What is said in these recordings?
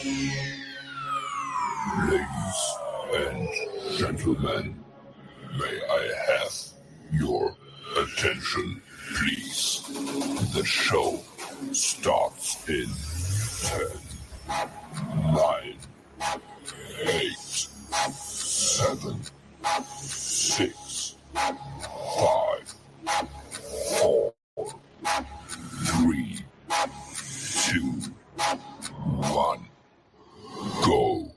Ladies and gentlemen, may I have your attention, please? The show starts in 10, 9, 8, 7, 6, 5, 4, 3, 2, 1, go.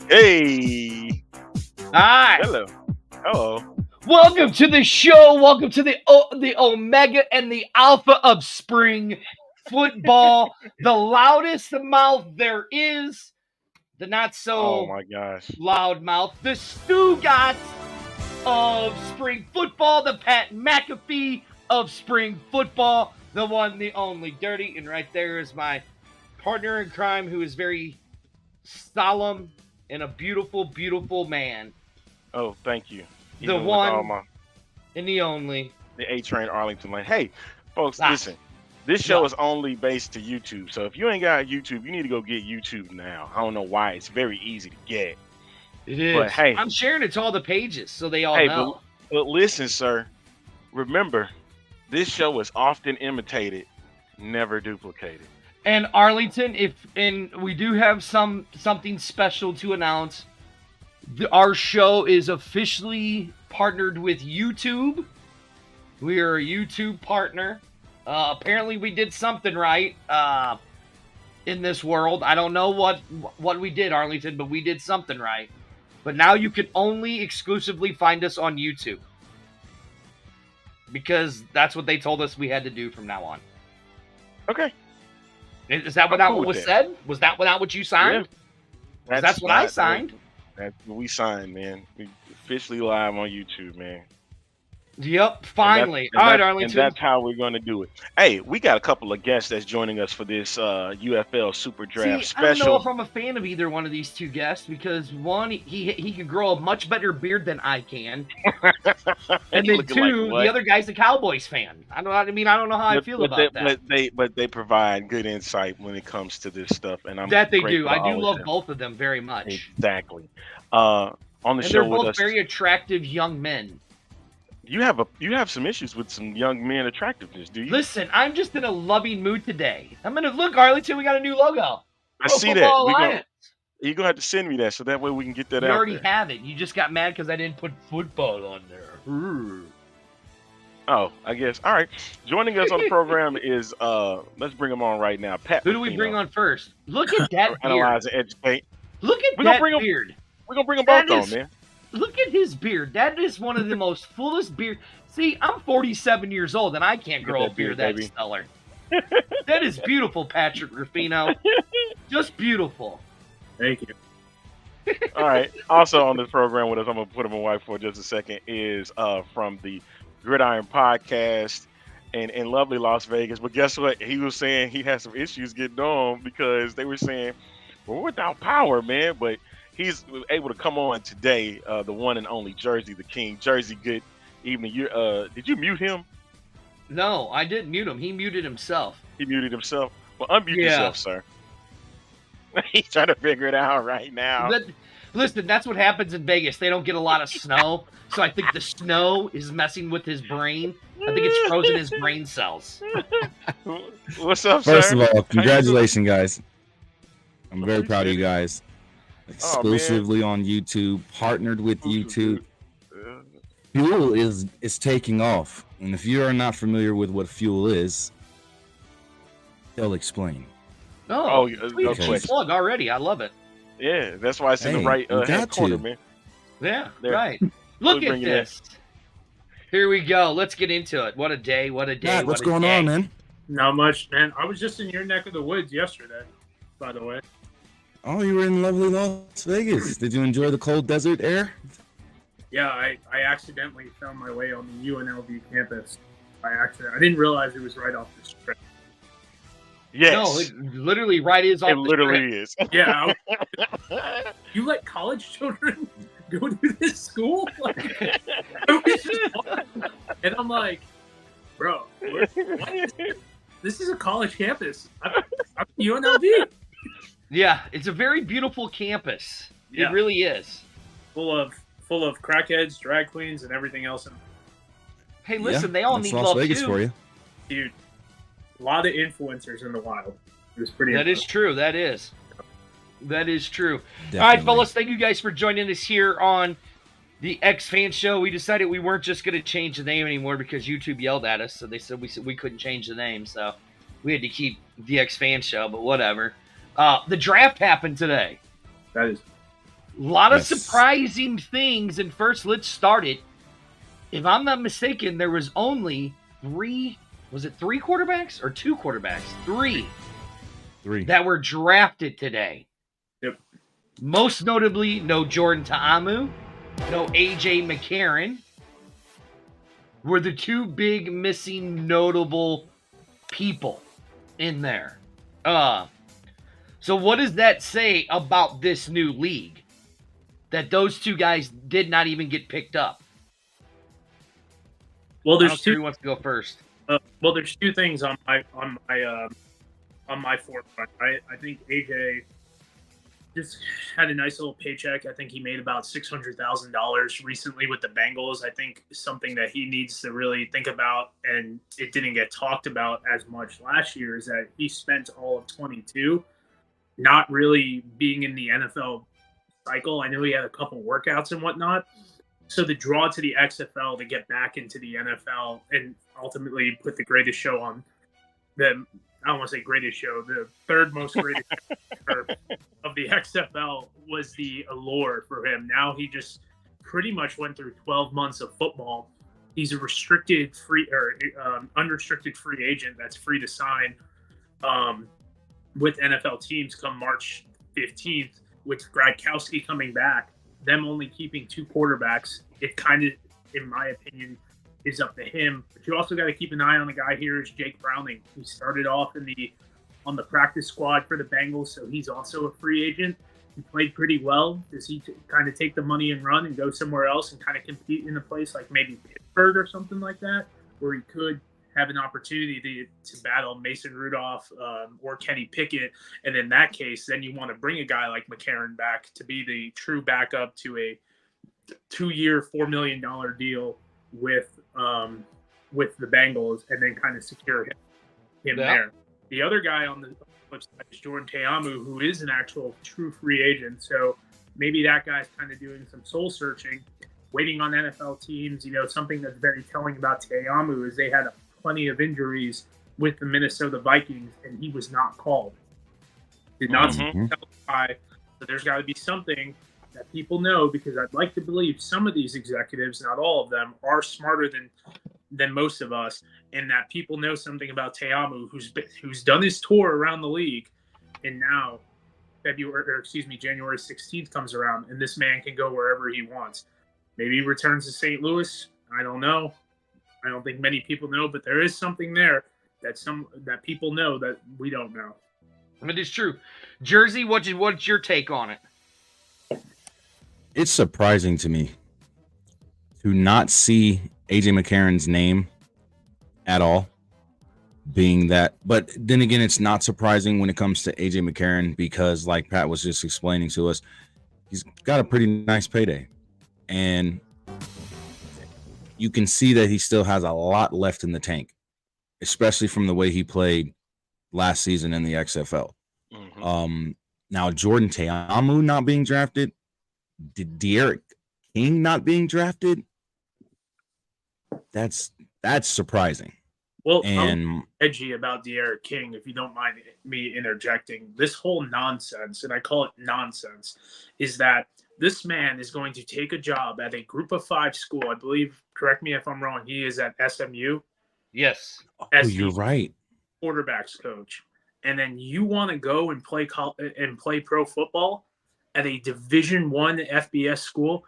Hey. Hi. Hello. Hello. Welcome to the show. Welcome to the Omega and the Alpha of spring football. The loudest mouth there is. The not Oh so my gosh. loud mouth. The Stugotz of spring football. The Pat McAfee of spring football. The one, the only, Dirty. And right there is my partner in crime, who is very solemn and a beautiful, beautiful man. Oh, thank you. The Even one with all my, and the only. the A Train Arlington Lane. Hey, folks, Ah. listen. This show What? is only based to YouTube. So if you ain't got YouTube, you need to go get YouTube now. I don't know why. It's very easy to get. It is. But hey. I'm sharing it to all the pages so they all Hey, know. but listen, sir. Remember, this show is often imitated, never duplicated. And Arlington, we do have something special to announce. Our show is officially partnered with YouTube. We are a YouTube partner. Apparently, we did something right in this world. I don't know what we did, Arlington, but we did something right. But now you can only exclusively find us on YouTube. Because that's what they told us we had to do from now on. Okay. Is that I'm not cool what with was that. said? Was that not what you signed? 'Cause that's what I signed. That's what we signed, man. We officially live on YouTube, man. Yep, finally. And All right, and Arlington. that's how we're going to do it. Hey, we got a couple of guests that's joining us for this UFL Super Draft See, I don't know special. if I'm a fan of either one of these two guests because one, he can grow a much better beard than I can, and then Looking like two, what? the other guy's a Cowboys fan. I don't know how I feel about that. But they provide good insight when it comes to this stuff, and I'm That they grateful do. to I do all of love them. both of them very much. Exactly. On the And show they're with both us, very attractive young men. you have some issues with some young men attractiveness, do you? Listen, I'm just in a loving mood today. I'm gonna look, Arlington. We got a new logo. I Pro see that. Football Alliance. You're gonna have to send me that so that way we can get that You out already there. have it. You just got mad because I didn't put football on there. Ooh. Oh, I guess. All right. Joining us on the program is let's bring him on right now. Pat. Who do we bring on first? Look at that beard. Analyze and educate. Look at We're gonna that bring him- beard. We're gonna bring them That both is- on, man. Look at his beard. That is one of the most fullest beard. See, I'm 47 years old and I can't grow a that beard beard, that baby. stellar. That is beautiful, Patrick Ruffino. Just beautiful. Thank you. All right. Also on this program with us, I'm gonna put him in white for just a second, is from the Gridiron Podcast in lovely Las Vegas. But guess what? He was saying he had some issues getting on because they were saying, well, we're without power, man. But he's able to come on today, the one and only Jersey the King. Jersey, good evening. Did you mute him? No, I didn't mute him. He muted himself. He muted himself. Well, unmute Yeah. yourself, sir. He's trying to figure it out right now. Listen, that's what happens in Vegas. They don't get a lot of snow. So I think the snow is messing with his brain. I think it's frozen his brain cells. What's up, First sir? of all, How you congratulations, guys. I'm very proud of Appreciate you it. guys. man. Exclusively on YouTube, partnered with YouTube. Uh, Fuel is taking off, and if you are not familiar with what Fuel is, they'll explain. Oh, Oh, yeah, sweet. no Cheap question. plug already. I love it. Yeah, that's why it's in the Hey, right you hand got corner, to. man. Yeah, There. right. Look We at bring it in. this. Here we go. Let's get into it. What a day. What a day. Matt, what's what a going day. on, man? Not much, man. I was just in your neck of the woods yesterday, by the way. Oh, you were in lovely Las Vegas. Did you enjoy the cold desert air? Yeah, I accidentally found my way on the UNLV campus. I didn't realize it was right off the strip. Yes. No, it literally right is off it the literally strip. is. Yeah, you let college children go to this school? Like, I was just, and I'm like, bro, what? This is a college campus. I'm UNLV. Yeah, it's a very beautiful campus. Yeah. It really is. Full of crackheads, drag queens, and everything else. Hey, listen, they all that's need Las love Vegas too. for you. Dude, a lot of influencers in the wild. It was pretty. That is true. That is true. Definitely. All right, fellas, thank you guys for joining us here on the X Fan Show. We decided we weren't just going to change the name anymore because YouTube yelled at us, so they said we couldn't change the name, so we had to keep the X Fan Show. But whatever. The draft happened today. That is. A lot of Yes. surprising things. And first, let's start it. If I'm not mistaken, there was only three quarterbacks or two quarterbacks? Three that were drafted today. Yep. Most notably, no Jordan Ta'amu, no AJ McCarron. Were the two big missing notable people in there. So what does that say about this new league? That those two guys did not even get picked up. Well, Who there's two. wants to go first? There's two things on my forefront. I think AJ just had a nice little paycheck. I think he made about $600,000 recently with the Bengals. I think something that he needs to really think about, and it didn't get talked about as much last year, is that he spent all of 22 not really being in the NFL cycle. I know he had a couple workouts and whatnot. So the draw to the XFL to get back into the NFL and ultimately put the greatest show on the, I don't want to say greatest show, the third most greatest show of the XFL was the allure for him. Now he just pretty much went through 12 months of football. He's a restricted free or unrestricted free agent that's free to sign with NFL teams come March 15th. With Gronkowski coming back, them only keeping two quarterbacks, it kind of, in my opinion, is up to him. But you also got to keep an eye on the guy here is Jake Browning. He started off on the practice squad for the Bengals, so he's also a free agent. He played pretty well. Does he kind of take the money and run and go somewhere else and kind of compete in a place like maybe Pittsburgh or something like that, where he could have an opportunity to battle Mason Rudolph or Kenny Pickett? And in that case, then you want to bring a guy like McCarron back to be the true backup to a 2-year, $4 million deal with the Bengals, and then kind of secure him there. The other guy on the flip side is Jordan Ta'amu, who is an actual true free agent. So maybe that guy's kind of doing some soul searching, waiting on NFL teams. You know, something that's very telling about Ta'amu is they had plenty of injuries with the Minnesota Vikings, and he was not called. Did not qualify. So there's got to be something that people know, because I'd like to believe some of these executives, not all of them, are smarter than most of us, and that people know something about Ta'amu, who's done his tour around the league, and now January 16th comes around, and this man can go wherever he wants. Maybe he returns to St. Louis. I don't know. I don't think many people know, but there is something there that people know that we don't know. It is true. Jersey, what's your take on it? It's surprising to me to not see AJ McCarron's name at all being that. But then again, it's not surprising when it comes to AJ McCarron, because like Pat was just explaining to us, he's got a pretty nice payday. And you can see that he still has a lot left in the tank, especially from the way he played last season in the XFL. Now, Jordan Ta'amu not being drafted, D'Eriq King not being drafted, that's surprising. Well, and I'm edgy about D'Eriq King, if you don't mind me interjecting. This whole nonsense, and I call it nonsense, is that this man is going to take a job at a Group of 5 school. I believe, correct me if I'm wrong, he is at SMU. Yes. Oh, you're right. Quarterbacks coach. And then you want to go and play pro football at a Division I FBS school?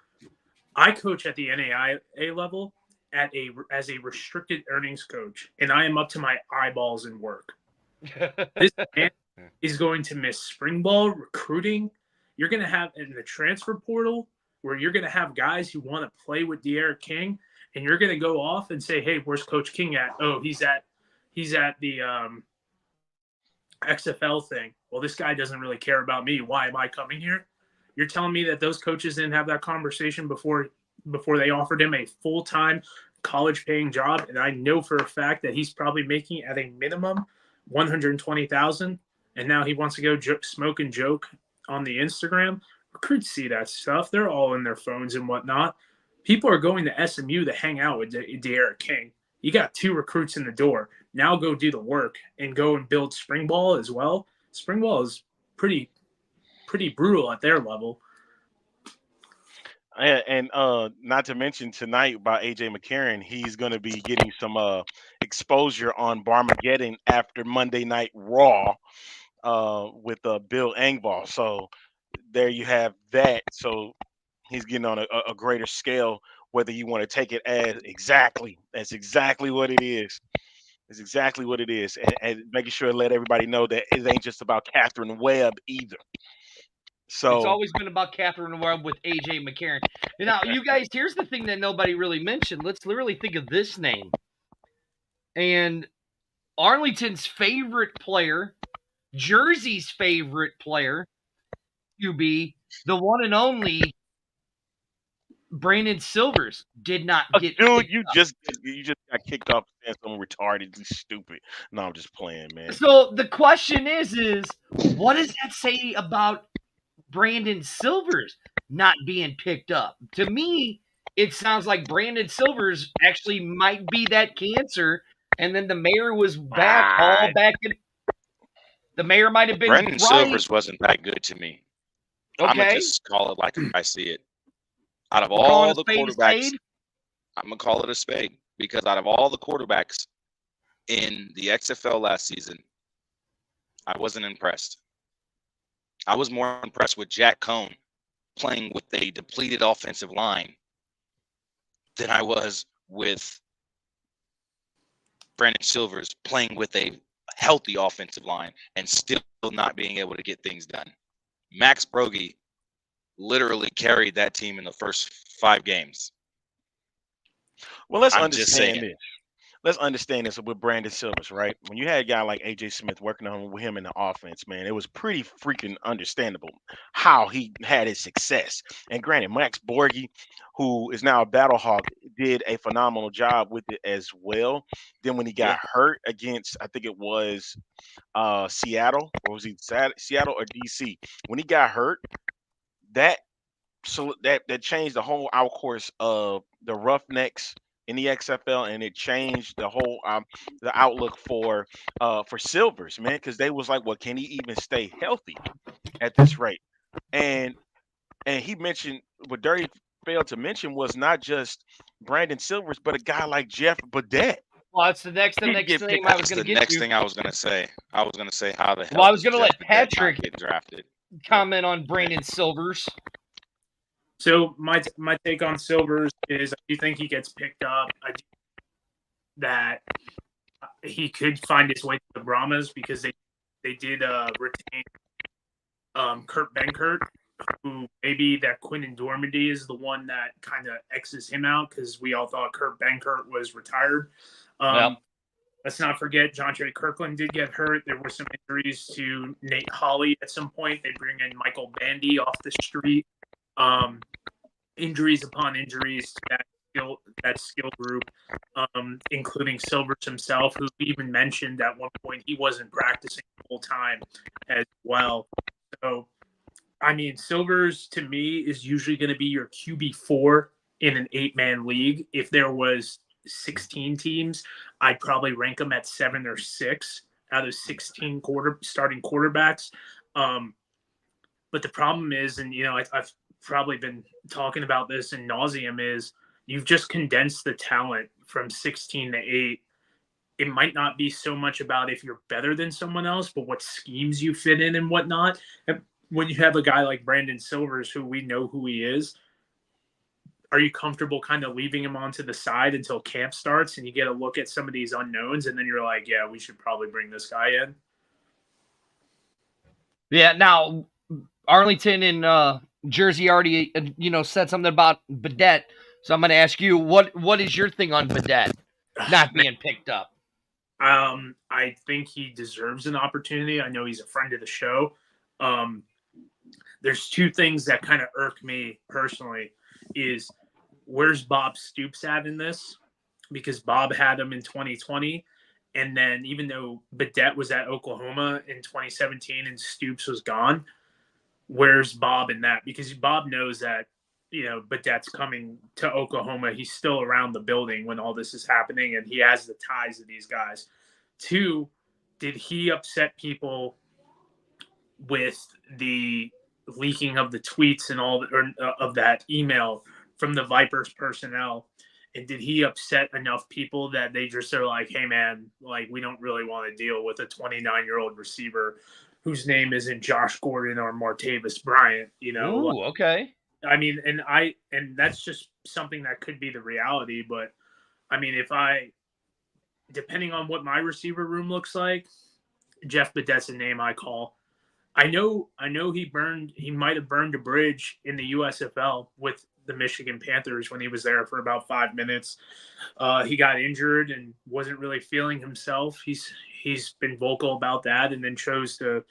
I coach at the NAIA level as a restricted earnings coach, and I am up to my eyeballs in work. This man is going to miss spring ball recruiting. You're going to have in the transfer portal where you're going to have guys who want to play with De'Aaron King, and you're going to go off and say, "Hey, where's Coach King at? Oh, he's at the XFL thing. Well, this guy doesn't really care about me. Why am I coming here?" You're telling me that those coaches didn't have that conversation before they offered him a full-time college-paying job, and I know for a fact that he's probably making at a minimum $120,000, and now he wants to go smoke and joke on the Instagram. Recruits see that stuff. They're all in their phones and whatnot. People are going to SMU to hang out with De'Aaron King. You got 2 recruits in the door. Now go do the work and go and build spring ball as well. Spring ball is pretty brutal at their level. And not to mention tonight about AJ McCarron, he's going to be getting some exposure on Barmageddon after Monday Night Raw with Bill Engvall. So there you have that. So he's getting on a greater scale, whether you want to take it as that's exactly what it is. It's exactly what it is. And making sure to let everybody know that it ain't just about Catherine Webb either. So it's always been about Catherine Webb with AJ McCarron. Now, you guys, here's the thing that nobody really mentioned. Let's literally think of this name. And Arlington's favorite player, Jersey's favorite player, QB, the one and only Brandon Silvers did not get. Dude, you just got kicked off saying something retardedly stupid. No, I'm just playing, man. So the question is what does that say about Brandon Silvers not being picked up? To me, it sounds like Brandon Silvers actually might be that cancer, and then the mayor was back in. The mayor might have been Brandon right. Silvers wasn't that good to me. Okay. I'm gonna just call it like I see it. Out of all the quarterbacks, I'm gonna call it a spade, because out of all the quarterbacks in the XFL last season, I wasn't impressed. I was more impressed with Jack Cohn playing with a depleted offensive line than I was with Brandon Silvers playing with a healthy offensive line and still not being able to get things done. Max Brogy literally carried that team in the first 5 games. Well, let's understand this. Let's understand this with Brandon Silvers, right? When you had a guy like AJ Smith working on with him in the offense, man, it was pretty freaking understandable how he had his success. And granted, Max Borghi, who is now a Battle Hawk, did a phenomenal job with it as well. Then when he got hurt against, I think it was Seattle, or was he Seattle or DC? When he got hurt, that changed the whole outcourse of the Roughnecks in the XFL, and it changed the whole the outlook for Silvers, man, because they was like, well, can he even stay healthy at this rate? And he mentioned what Dirty failed to mention was not just Brandon Silvers, but a guy like Jeff Badet. Well, that's the next thing I was going to get to. Next thing I was going to say. I was going to say how the hell. Well, I was going to let Patrick get drafted. Comment on Brandon Silvers. So my take on Silvers is I do think he gets picked up. I do that he could find his way to the Brahmas because they did retain Kurt Benkert, who maybe that Quinton Dormady is the one that kind of X's him out because we all thought Kurt Benkert was retired. Let's not forget Jontre Kirkland did get hurt. There were some injuries to Nate Holley at some point. They bring in Michael Bandy off the street. Injuries upon injuries to that skill group, including Silvers himself, who even mentioned at one point he wasn't practicing full time as well. So, I mean, Silvers to me is usually going to be your QB4 in an 8-man league. If there was 16 teams, I'd probably rank him at 7 or 6 out of 16 starting quarterbacks. But the problem is, and I've probably been talking about this in nauseum, is you've just condensed the talent from 16 to 8. It might not be so much about if you're better than someone else, but what schemes you fit in and whatnot. And when you have a guy like Brandon Silvers, who we know who he is, are you comfortable kind of leaving him onto the side until camp starts and you get a look at some of these unknowns and then you're like, yeah, we should probably bring this guy in? Yeah, now Arlington and Jersey already, said something about Badette. So I'm going to ask you, what is your thing on Badette not being picked up? I think he deserves an opportunity. I know he's a friend of the show. There's two things that kind of irk me personally is where's Bob Stoops at in this? Because Bob had him in 2020. And then even though Badette was at Oklahoma in 2017 and Stoops was gone, where's Bob in that? Because Bob knows that, Badette's coming to Oklahoma. He's still around the building when all this is happening, and he has the ties to these guys. Two, did he upset people with the leaking of the tweets and all of that email from the Vipers personnel? And did he upset enough people that they just are like, hey, man, like, we don't really want to deal with a 29-year-old receiver whose name isn't Josh Gordon or Martavis Bryant, Ooh, okay. I mean, and that's just something that could be the reality. But I mean, depending on what my receiver room looks like, Jeff Badette's a name I call. I know he might have burned a bridge in the USFL with the Michigan Panthers when he was there for about 5 minutes. He got injured and wasn't really feeling himself. He's been vocal about that and then chose to,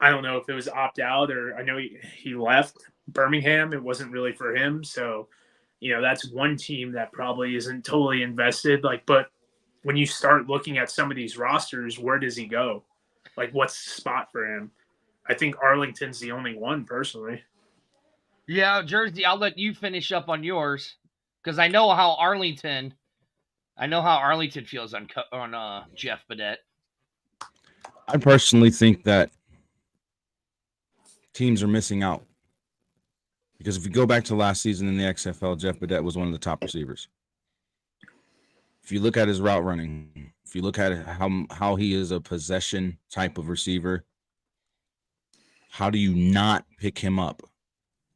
I don't know if it was opt out or I know he left Birmingham. It wasn't really for him. So, that's one team that probably isn't totally invested. But when you start looking at some of these rosters, where does he go? Like, what's the spot for him? I think Arlington's the only one personally. Yeah, Jersey, I'll let you finish up on yours because I know how Arlington feels on Jeff Badette. I personally think that teams are missing out because if you go back to last season in the XFL, Jeff Badette was one of the top receivers. If you look at his route running, if you look at how he is a possession type of receiver, how do you not pick him up?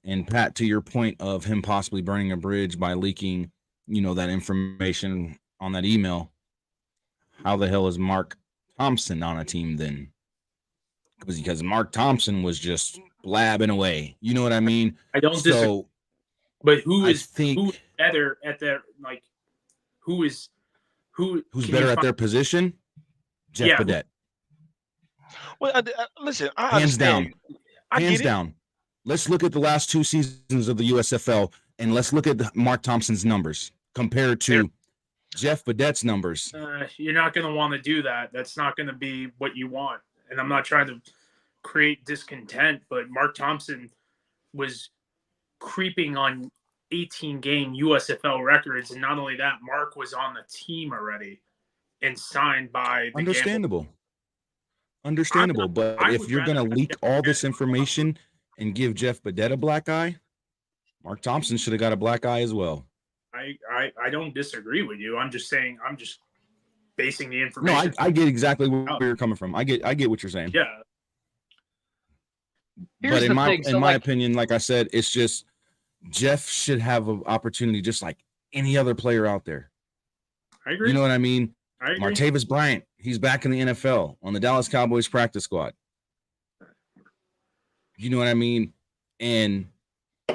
And Pat, to your point of him possibly burning a bridge by leaking, that information on that email, how the hell is Mark Thompson on a team then? Because Mark Thompson was just blabbing away. You know what I mean? I don't disagree. But who's better at their who's better at their position? Jeff Badette. Well, listen, hands down. Hands down. Let's look at the last 2 seasons of the USFL and let's look at Mark Thompson's numbers compared to Jeff Badette's numbers. You're not going to want to do that. That's not going to be what you want. And I'm not trying to create discontent, but Mark Thompson was creeping on 18-game USFL records. And not only that, Mark was on the team already and signed by the Understandable. But if you're going to leak all this information and give Jeff Badette a black eye, Mark Thompson should have got a black eye as well. I don't disagree with you. I'm just saying, I'm just basing the information. No, I get exactly where you're coming from. I get what you're saying. Yeah. But in my opinion, like I said, it's just Jeff should have an opportunity just like any other player out there. I agree. You know what I mean? I agree. Martavis Bryant, he's back in the NFL on the Dallas Cowboys practice squad. You know what I mean? And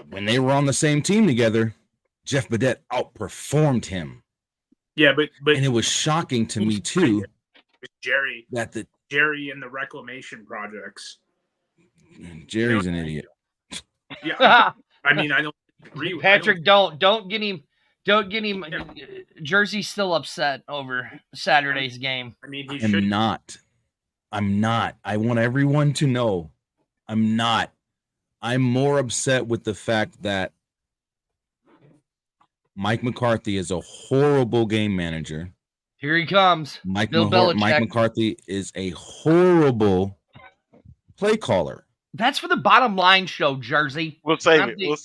when they were on the same team together, Jeff Badette outperformed him. Yeah, but and it was shocking to me too. Jerry and the reclamation projects. Jerry's an idiot. Yeah, I mean, I don't agree with Patrick. Don't get him. Don't get him. Yeah. Jersey's still upset over Saturday's game. I mean, I'm not. I want everyone to know I'm not. I'm more upset with the fact that Mike McCarthy is a horrible game manager. Here he comes. Mike McCarthy is a horrible play caller. That's for the Bottom Line show, Jersey. We'll save it. We'll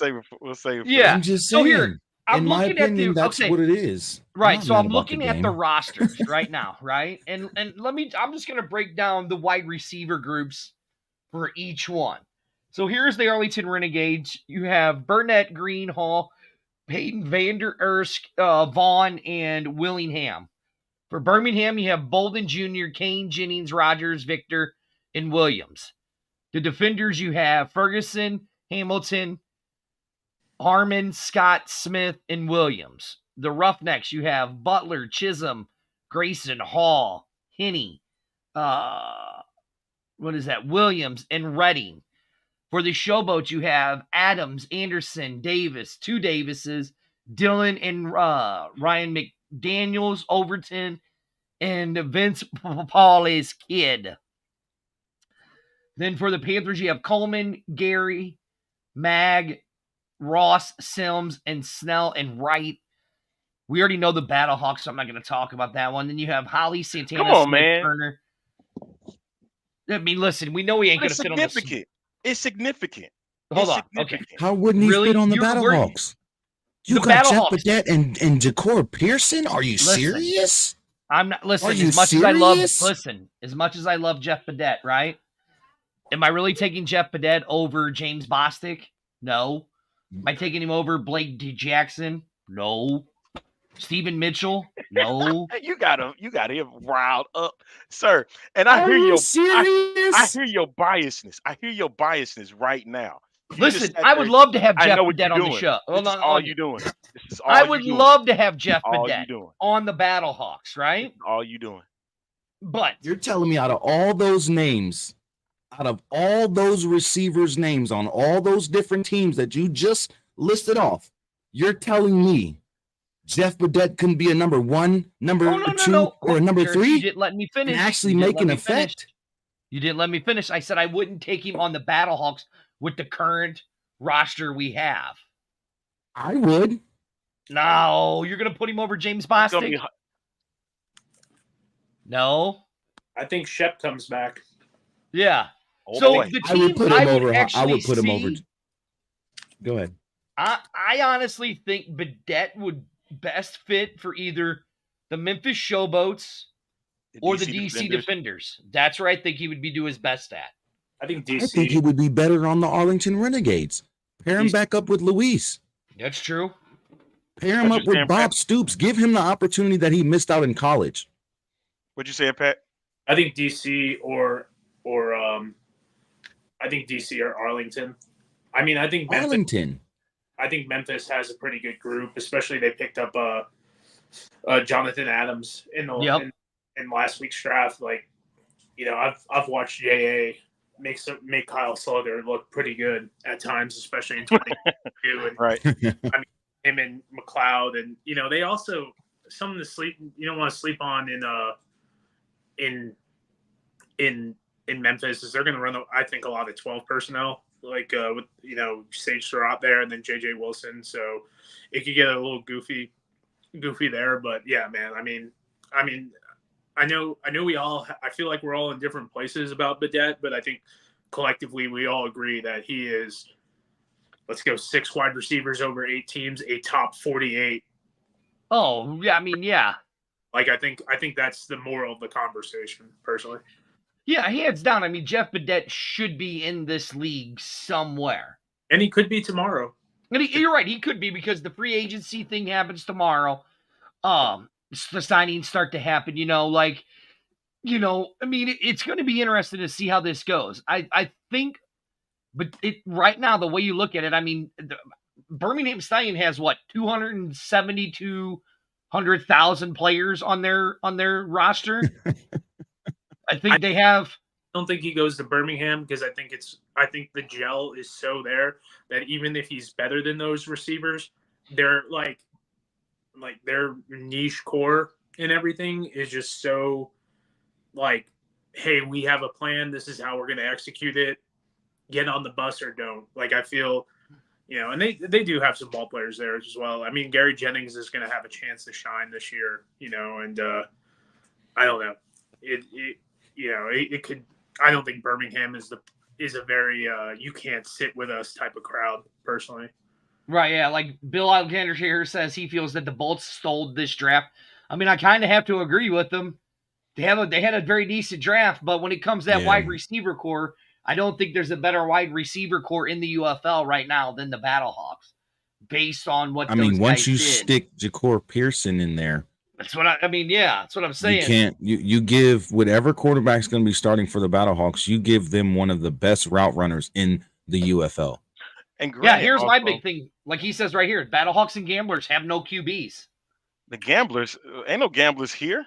save it. Yeah. I'm just saying. So here, in my opinion, that's what it is. Right. So I'm looking at the rosters right now, right? And I'm just gonna break down the wide receiver groups for each one. So here's the Arlington Renegades. You have Burnett, Green, Hall, Peyton, Vander Ersk, Vaughn, and Willingham. For Birmingham, you have Bolden Jr., Kane, Jennings, Rogers, Victor, and Williams. The defenders, you have Ferguson, Hamilton, Harmon, Scott, Smith, and Williams. The Roughnecks, you have Butler, Chisholm, Grayson, Hall, Henney, Williams, and Redding. For the Showboats, you have Adams, Anderson, Davis, two Davises, Dylan and Ryan McDaniels, Overton, and Vince Paul's kid. Then for the Panthers, you have Coleman, Gary, Mag, Ross, Sims, and Snell and Wright. We already know the Battlehawks, so I'm not going to talk about that one. Then you have Holly, Santana, Come on, Smith, man. Turner. I mean, listen, we know he ain't going to fit on the... It's significant. Hold on. Okay. How wouldn't he fit on the Battlehawks? You got Jeff Badette and Ja'Cour Pearson? Are you serious? I'm not. Listen, as much as I love Jeff Badette, right? Am I really taking Jeff Badette over James Bostic? No. Am I taking him over Blake D. Jackson? No. Stephen Mitchell? No. You got him riled up, sir. And I hear your I hear your biasness. I hear your biasness right now. Listen, I would love to have Jeff Badette on the show. This is all you doing. I would love to have Jeff Badette on the Battlehawks, right? All you doing. But you're telling me out of all those names, out of all those receivers' names on all those different teams that you just listed off, you're telling me Jeff Badette couldn't be a number one, number two, or a number three? You didn't let me finish. And actually make an effect? You didn't let me finish. I said I wouldn't take him on the Battlehawks with the current roster we have. I would. No, you're going to put him over James Bostic? No. I think Shep comes back. Yeah. Oh, so boy. the team I would put him over. Go ahead. I honestly think Badette would best fit for either the Memphis Showboats or the DC Defenders. That's where I think he would do his best at. I think DC. I think he would be better on the Arlington Renegades. Pair him back up with Luis. That's true. Pair him up with Bob Stoops. Give him the opportunity that he missed out in college. What'd you say, Pat? I think DC or I think DC or Arlington. I mean, I think Arlington. I think Memphis has a pretty good group, especially they picked up Jonathan Adams in last week's draft. Like, you know, I've watched JA make Kyle Slugger look pretty good at times, especially in 2022. And right. I mean, him and McLeod, and you know, they also something to sleep. You don't want to sleep on in Memphis is they're going to run, I think, a lot of 12 personnel, like with, you know, Sage Surratt there and then JJ Wilson. So it could get a little goofy there. But yeah, man, I mean, I know I feel like we're all in different places about Badette, but I think collectively we all agree that he is, let's go 6 wide receivers over 8 teams, a top 48. Oh, yeah. I mean, yeah. Like, I think that's the moral of the conversation, personally. Yeah, hands down. I mean, Jeff Badette should be in this league somewhere. And he could be tomorrow. And you're right. He could be because the free agency thing happens tomorrow. The signings start to happen, you know, like, you know, I mean, it's going to be interesting to see how this goes. I think, but right now, the way you look at it, I mean, Birmingham Stallion has what, 272,000 players on their roster. I think they have. I don't think he goes to Birmingham because I think the gel is so there that even if he's better than those receivers, they're like their niche core and everything is just so like, hey, we have a plan. This is how we're going to execute it. Get on the bus or don't. Like, I feel, you know, and they do have some ball players there as well. I mean, Gary Jennings is going to have a chance to shine this year, you know, and I don't know. It could. I don't think Birmingham is a very you can't sit with us type of crowd, personally. Right, yeah. Like Bill Alexander here says he feels that the Bolts stole this draft. I mean, I kind of have to agree with them. They had a very decent draft, but when it comes to that wide receiver core, I don't think there's a better wide receiver core in the UFL right now than the Battlehawks, based on what once you did. stick Ja'Cory Pearson in there, that's what I mean. Yeah, that's what I'm saying. You can't. You give whatever quarterback's going to be starting for the Battlehawks. You give them one of the best route runners in the UFL. And here's my big thing. Like he says right here, Battlehawks and Gamblers have no QBs. The Gamblers ain't no Gamblers here.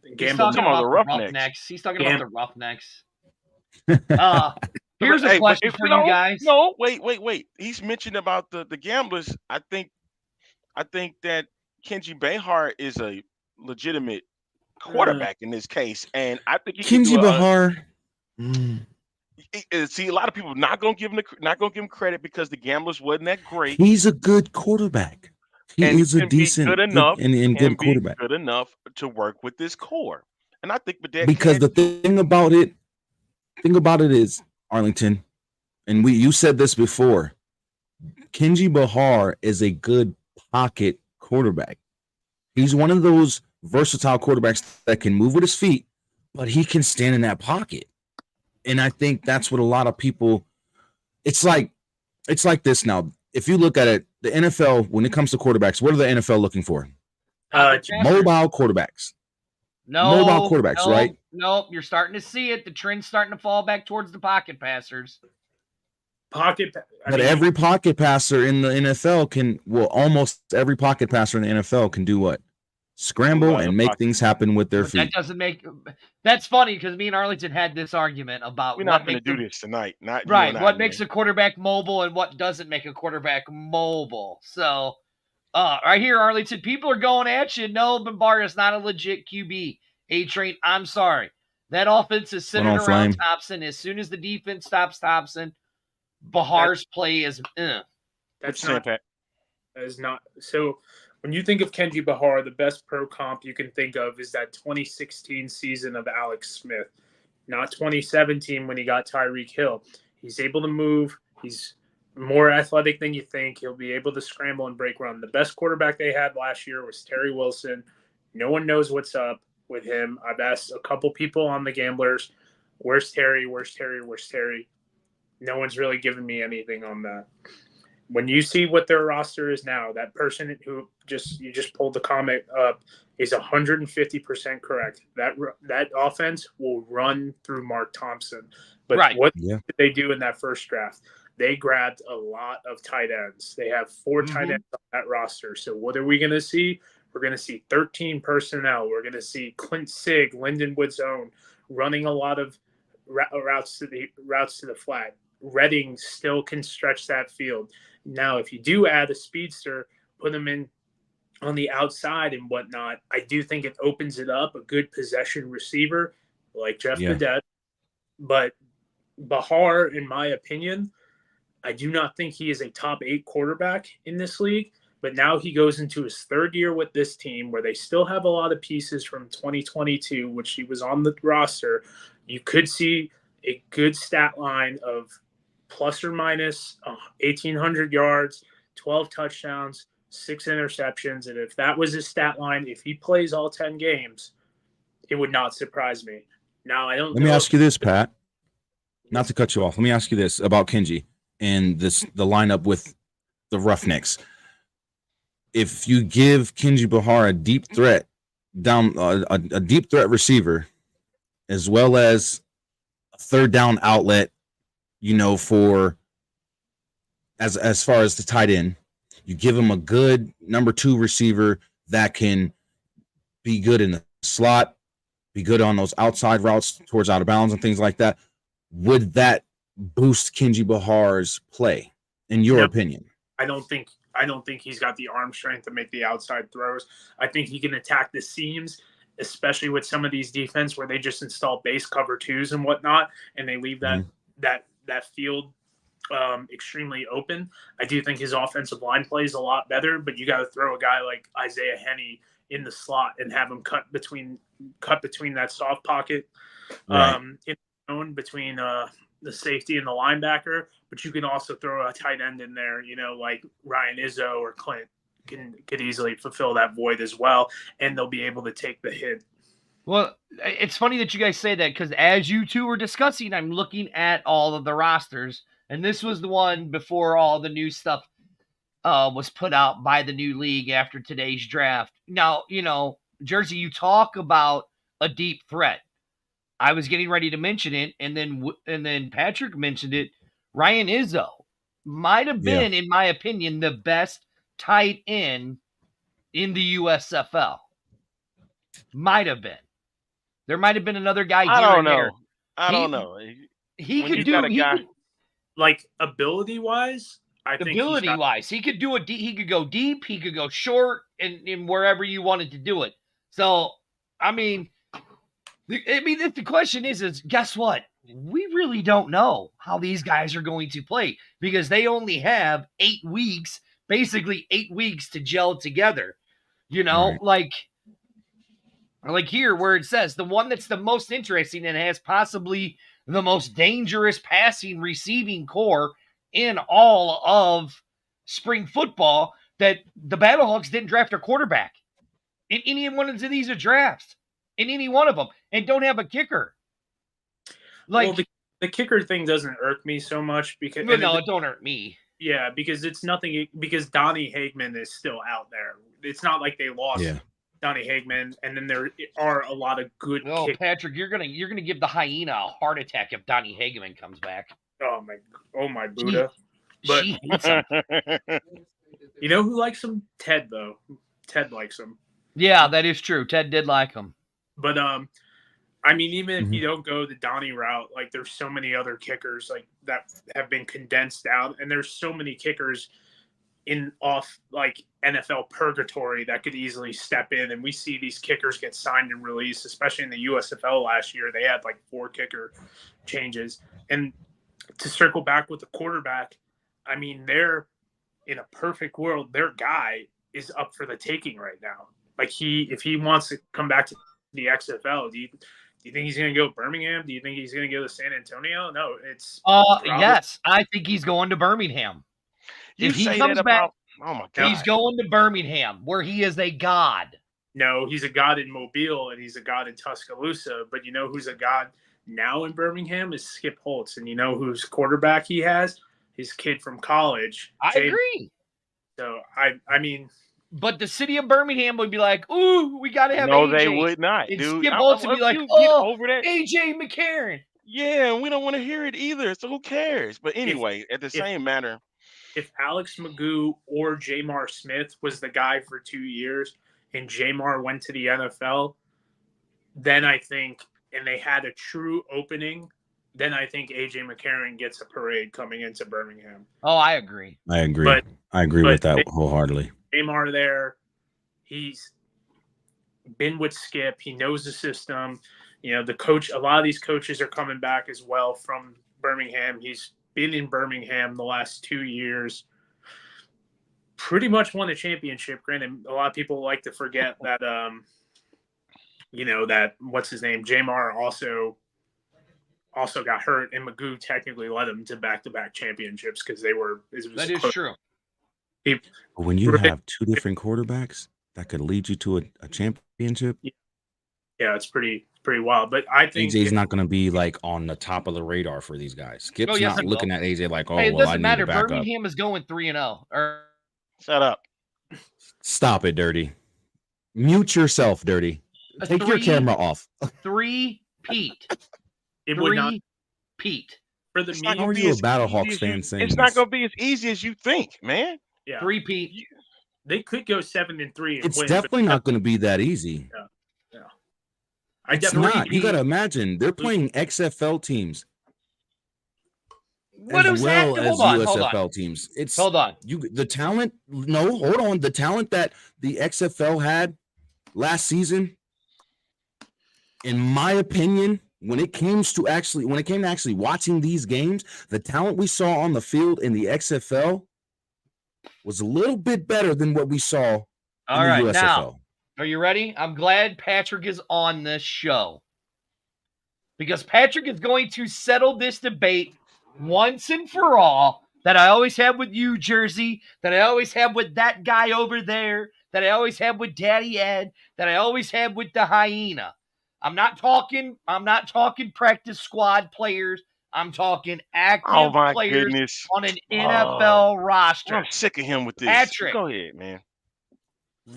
He's talking about the Roughnecks. He's talking about the Roughnecks. Here's a question for you guys. No, wait. He's mentioned about the Gamblers. I think that Kenji Behar is a legitimate quarterback in this case, and I think Kenji Behar. See, a lot of people not gonna give him credit because the Gamblers wasn't that great. He's a good quarterback. He is a decent, good enough, and good quarterback. Good enough to work with this core, and I think because the thing about it is, Arlington, and you said this before. Kenji Behar is a good pocket quarterback. He's one of those versatile quarterbacks that can move with his feet, but he can stand in that pocket. And I think that's what a lot of people. It's like this now. If you look at it, the NFL, when it comes to quarterbacks, what are the NFL looking for? Mobile quarterbacks. Mobile quarterbacks, right? Nope. You're starting to see it. The trend's starting to fall back towards the pocket passers. Every pocket passer in the NFL almost every pocket passer in the NFL can do what? Scramble and make things happen with their feet. That's funny because me and Arlington had this argument about we're not going to do this tonight. What makes a quarterback mobile and what doesn't make a quarterback mobile. So, right here, Arlington, people are going at you. No, Behar is not a legit QB. A-Train, I'm sorry. That offense is centered around Thompson. As soon as the defense stops Thompson, Behar's play is That's not so. When you think of Kenji Behar, the best pro comp you can think of is that 2016 season of Alex Smith, not 2017 when he got Tyreek Hill. He's able to move. He's more athletic than you think. He'll be able to scramble and break run. The best quarterback they had last year was Terry Wilson. No one knows what's up with him. I've asked a couple people on the Gamblers, where's Terry? No one's really given me anything on that. When you see what their roster is now, that person who you just pulled the comment up is 150% correct. That offense will run through Mark Thompson. But what did they do in that first draft? They grabbed a lot of tight ends. They have 4 tight ends on that roster. So what are we going to see? We're going to see 13 personnel. We're going to see Clint Sig, Lindenwood's own, running a lot of routes to the flat. Redding still can stretch that field. Now, if you do add a speedster, put them in on the outside and whatnot, I do think it opens it up, a good possession receiver like Jeff Cadet. But Behar, in my opinion, I do not think he is a top 8 quarterback in this league. But now he goes into his 3rd year with this team where they still have a lot of pieces from 2022, which he was on the roster. You could see a good stat line of plus or minus 1,800 yards, 12 touchdowns, 6 interceptions. And if that was his stat line, if he plays all 10 games, it would not surprise me. Now, I don't Let me ask you this, Pat. Not to cut you off. Let me ask you this about Kenji and the lineup with the Roughnecks. If you give Kenji Behar a deep threat a deep threat receiver, as well as a 3rd down outlet, for as far as the tight end, you give him a good number 2 receiver that can be good in the slot, be good on those outside routes towards out of bounds and things like that. Would that boost Kenji Behar's play, in your opinion? I don't think he's got the arm strength to make the outside throws. I think he can attack the seams, especially with some of these defense where they just install base cover 2s and whatnot, and they leave that field extremely open. I do think his offensive line plays a lot better, but you got to throw a guy like Isaiah Henney in the slot and have him cut between that soft pocket, between the safety and the linebacker. But you can also throw a tight end in there, like Ryan Izzo or Clint could easily fulfill that void as well, and they'll be able to take the hit. Well, it's funny that you guys say that because as you two were discussing, I'm looking at all of the rosters, and this was the one before all the new stuff was put out by the new league after today's draft. Now, Jersey, you talk about a deep threat. I was getting ready to mention it, and then Patrick mentioned it. Ryan Izzo might have been, in my opinion, the best tight end in the USFL. Might have been. There might have been another guy here. I don't and know. there. I don't know. He When could you do got a guy- Like ability wise, I think ability wise, he could do he could go deep, he could go short, and wherever you wanted to do it. So, I mean, the question is guess what? We really don't know how these guys are going to play because they only have 8 weeks, basically 8 weeks to gel together. Right. Like here where it says the one that's the most interesting and has possibly the most dangerous passing receiving core in all of spring football, that the Battlehawks didn't draft a quarterback in any one of these drafts, in any one of them, and don't have a kicker. Well, the kicker thing doesn't irk me so much because it don't irk me. Yeah, because it's nothing. Because Donnie Hagman is still out there. It's not like they lost Donnie Hagman, and then there are a lot of good. Patrick, you're gonna give the hyena a heart attack if Donnie Hagman comes back. Oh my Buddha! But she hates him. You know who likes him? Ted, though. Ted likes him. Yeah, that is true. Ted did like him. But I mean, even if you don't go the Donnie route, like there's so many other kickers like that have been condensed out, and there's so many kickers off like NFL purgatory that could easily step in, and we see these kickers get signed and released, especially in the USFL last year. They had like 4 kicker changes. And to circle back with the quarterback, I mean, they're in a perfect world, their guy is up for the taking right now. Like if he wants to come back to the XFL, do you think he's going to go Birmingham? Do you think he's going to go to San Antonio? No, it's yes, I think he's going to Birmingham. If he comes back, oh my God, he's going to Birmingham, where he is a god. No, he's a god in Mobile and he's a god in Tuscaloosa. But you know who's a god now in Birmingham is Skip Holtz, and you know whose quarterback he has? His kid from college. I agree. So I mean. But the city of Birmingham would be like, "Ooh, we got to have." No, AJ. they would not, and dude. Skip Holtz would be like, "Oh, over that. AJ McCarron." Yeah, and we don't want to hear it either. So who cares? But anyway, at the same matter, if Alex Magoo or Jamar Smith was the guy for 2 years, and Jamar went to the NFL, then I think, and they had a true opening, then I think AJ McCarron gets a parade coming into Birmingham. Oh, I agree. I agree. I agree with that wholeheartedly. Jamar there, he's been with Skip. He knows the system. You know, the coach, a lot of these coaches are coming back as well from Birmingham. He's been in Birmingham the last 2 years. Pretty much won a championship. Granted, a lot of people like to forget that, that what's his name? Jamar also got hurt, and Magoo technically led him to back-to-back championships because they were. That is true. When you have 2 different quarterbacks, that could lead you to a championship. Yeah, it's pretty wild. But I think AJ's not going to be like on the top of the radar for these guys. Skip's not looking at AJ like, it doesn't matter. Birmingham is going 3-0. Shut up. Stop it, Dirty. Mute yourself, Dirty. Take your camera off. 3-peat. It would not. Pete. For the How are you a Battlehawks fan saying it's not going to be as easy as you think, man. Yeah. 3-peat. They could go 7-3. It's definitely not going to be that easy. Yeah. It's not. You got to imagine they're playing XFL teams. What as well as USFL teams. It's hold on. The talent. No, hold on. The talent that the XFL had last season, in my opinion, when it came to actually watching these games, the talent we saw on the field in the XFL was a little bit better than what we saw in the USFL. Now, are you ready? I'm glad Patrick is on this show because Patrick is going to settle this debate once and for all that I always have with you, Jersey, that I always have with that guy over there, that I always have with Daddy Ed, that I always have with the hyena. I'm not talking practice squad players. I'm talking active players goodness. on an NFL roster. I'm sick of him with this. Patrick, go ahead, man.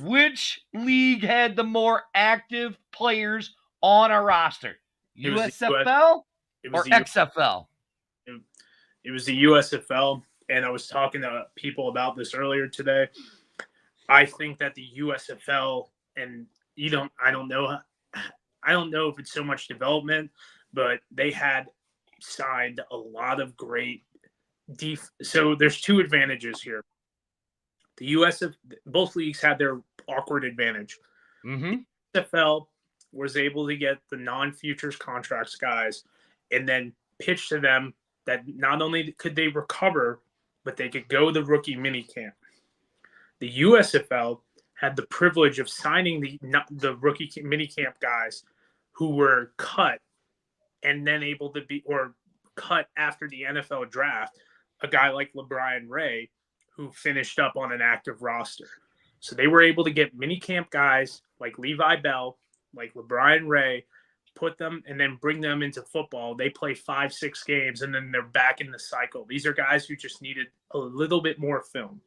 Which league had the more active players on a roster? USFL or XFL? It was the USFL, and I was talking to people about this earlier today. I think that the USFL, and I don't know if it's so much development, but they had signed a lot of great so there's two advantages here. The both leagues had their awkward advantage. Mm-hmm. The USFL was able to get the non-futures contracts guys and then pitch to them that not only could they recover, but they could go the rookie mini camp. The USFL had the privilege of signing the rookie mini camp guys who were cut and then able to be, or cut after the NFL draft, a guy like LeBron Ray, who finished up on an active roster. So they were able to get mini camp guys like Levi Bell, like LeBron Ray, put them and then bring them into football. They play 5-6 games and then they're back in the cycle. These are guys who just needed a little bit more film.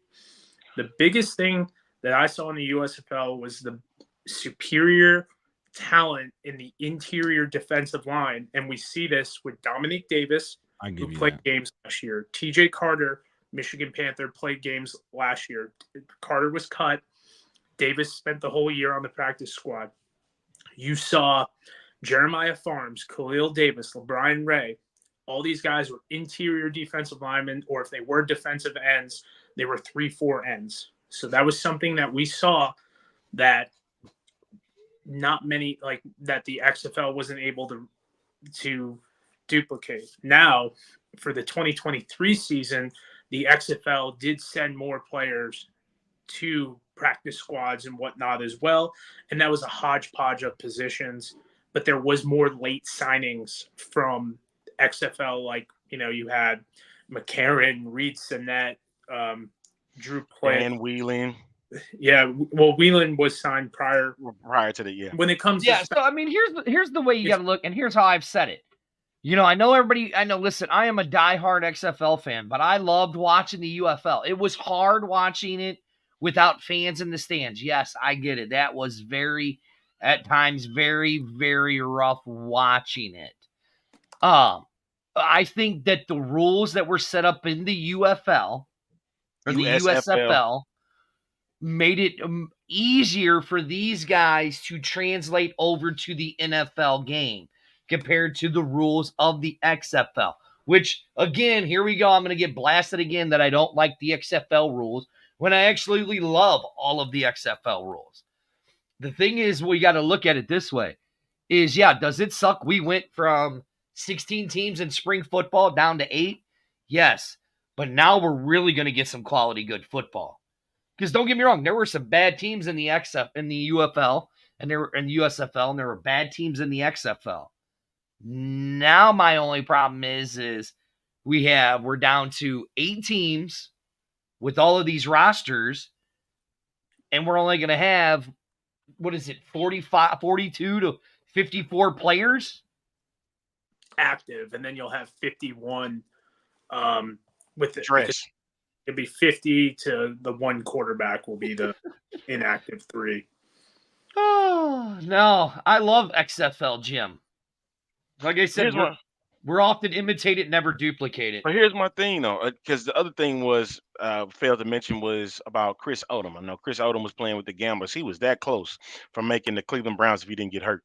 The biggest thing that I saw in the USFL was the superior talent in the interior defensive line. And we see this with Dominique Davis, who played games last year. TJ Carter, Michigan Panther, played games last year. Carter was cut. Davis spent the whole year on the practice squad. You saw Jeremiah Farms, Khalil Davis, LeBron Ray. All these guys were interior defensive linemen, or if they were defensive ends, they were 3-4 ends. So that was something that we saw that not many, like that the XFL wasn't able to duplicate. Now, for the 2023 season, the XFL did send more players to practice squads and whatnot as well. And that was a hodgepodge of positions, but there was more late signings from XFL. Like, you had McCarron, Reed Sinnett, Drew Plitt, and Wheeling. Yeah, well, Wheeling was signed prior to the year. When it comes to so I mean, here's the way you got to look, and here's how I've said it. I know everybody. Listen, I am a diehard XFL fan, but I loved watching the UFL. It was hard watching it without fans in the stands. Yes, I get it. That was at times, very, very rough watching it. I think that the rules that were set up in the UFL or the USFL made it easier for these guys to translate over to the NFL game compared to the rules of the XFL, which, again, here we go. I'm going to get blasted again that I don't like the XFL rules when I absolutely love all of the XFL rules. The thing is, we got to look at it this way is, does it suck? We went from 16 teams in spring football down to 8. Yes. But now we're really going to get some quality good football. Because don't get me wrong, there were some bad teams in the UFL and there were in the USFL, and there were bad teams in the XFL. Now my only problem is we're down to 8 teams with all of these rosters, and we're only going to have 42 to 54 players active, and then you'll have 51 with the dress. It'd be 50 to the one quarterback will be the inactive 3. Oh, no. I love XFL, Jim. Like I said, we're often imitated, never duplicated. But here's my thing, though, because the other thing was failed to mention was about Chris Odom. I know Chris Odom was playing with the Gamblers. He was that close from making the Cleveland Browns if he didn't get hurt,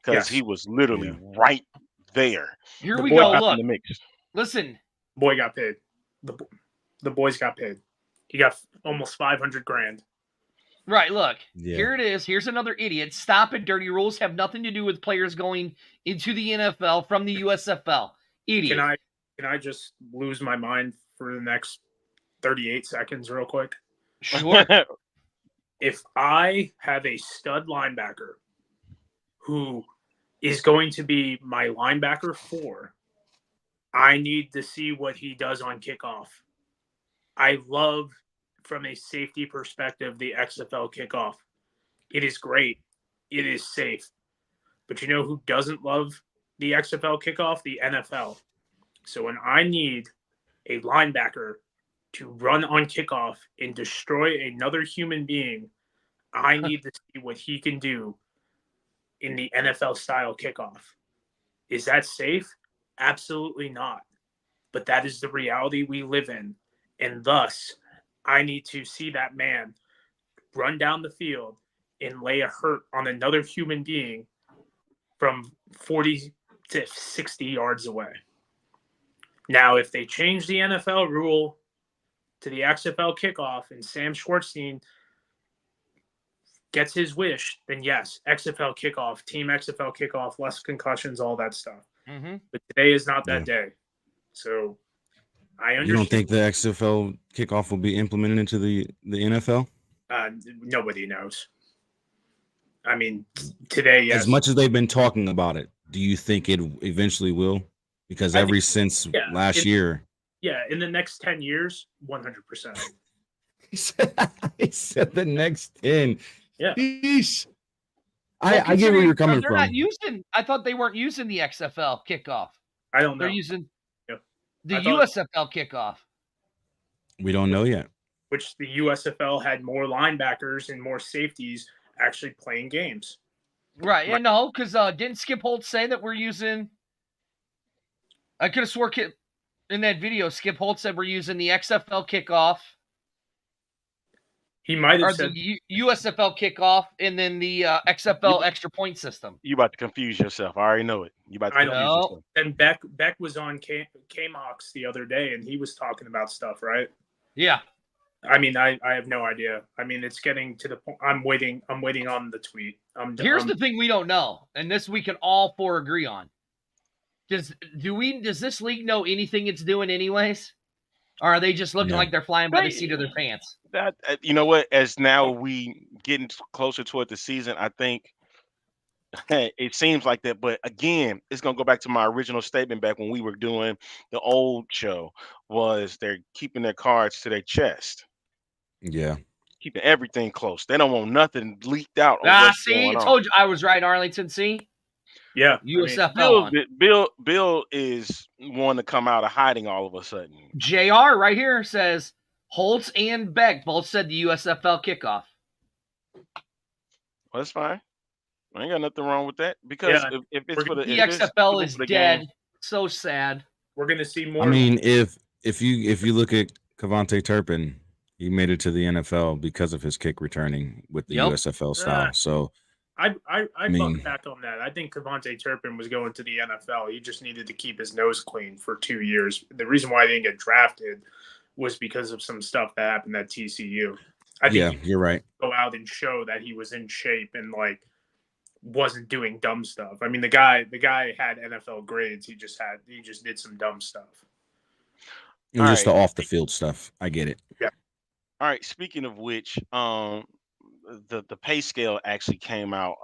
because he was literally right there. Here we go. Look, in the mix. Listen. Boy got paid. The boys got paid. He got almost $500,000. Right, look, Here it is. Here's another idiot. Stop it. Dirty rules have nothing to do with players going into the NFL from the USFL. Idiot. Can I just lose my mind for the next 38 seconds real quick? Sure. If I have a stud linebacker who is going to be my linebacker 4, I need to see what he does on kickoff. I love, from a safety perspective, the XFL kickoff. It is great. It is safe. But you know who doesn't love the XFL kickoff? The NFL. So when I need a linebacker to run on kickoff and destroy another human being, I need to see what he can do in the NFL style kickoff. Is that safe? Absolutely not. But that is the reality we live in. And thus, I need to see that man run down the field and lay a hurt on another human being from 40 to 60 yards away. Now, if they change the NFL rule to the XFL kickoff and Sam Schwartzstein gets his wish, then yes, XFL kickoff, team XFL kickoff, less concussions, all that stuff. Mm-hmm. But today is not that day. So I understand. You don't think the XFL kickoff will be implemented into the NFL? Nobody knows. I mean, today, yes. As much as they've been talking about it, do you think it eventually will? Because since last year. Yeah, in the next 10 years, 100%. He said the next 10. Yeah. Yeesh. I get where you're coming from. I thought they weren't using the XFL kickoff. I don't know. They're using the USFL kickoff. We don't know yet. Which the USFL had more linebackers and more safeties actually playing games. Right. Yeah, no, because didn't Skip Holtz say that we're using... I could have swore in that video, Skip Holtz said we're using the XFL kickoff. He might have said the USFL kickoff and then the XFL extra point system. You about to confuse yourself. I already know it. You about to confuse yourself. And Beck was on K-Mox the other day, and he was talking about stuff, right? Yeah. I mean, I have no idea. I mean, it's getting to the point. I'm waiting on the tweet. Here's the thing we don't know, and this we can all four agree on. Does this league know anything it's doing anyways? Or are they just looking like they're flying by the seat of their pants? That you know what? As now we getting closer toward the season, I think it seems like that. But again, it's gonna go back to my original statement back when we were doing the old show. Was they're keeping their cards to their chest? Yeah, keeping everything close. They don't want nothing leaked out. See, I told you I was right, Arlington. See. Yeah, USFL. Bill is one to come out of hiding all of a sudden. JR right here says Holtz and Beck both said the USFL kickoff. Well, that's fine. I ain't got nothing wrong with that because if it's for the XFL is dead. Game, so sad. We're gonna see more. I mean, if you look at Kevontae Turpin, he made it to the NFL because of his kick returning with the USFL style. So. I buck back on that. I think Kevontae Turpin was going to the NFL. He just needed to keep his nose clean for 2 years. The reason why he didn't get drafted was because of some stuff that happened at TCU. I think you're right. Go out and show that he was in shape and wasn't doing dumb stuff. I mean, the guy had NFL grades. He just did some dumb stuff. And just the off the field stuff. I get it. Yeah. All right. Speaking of which, the pay scale actually came out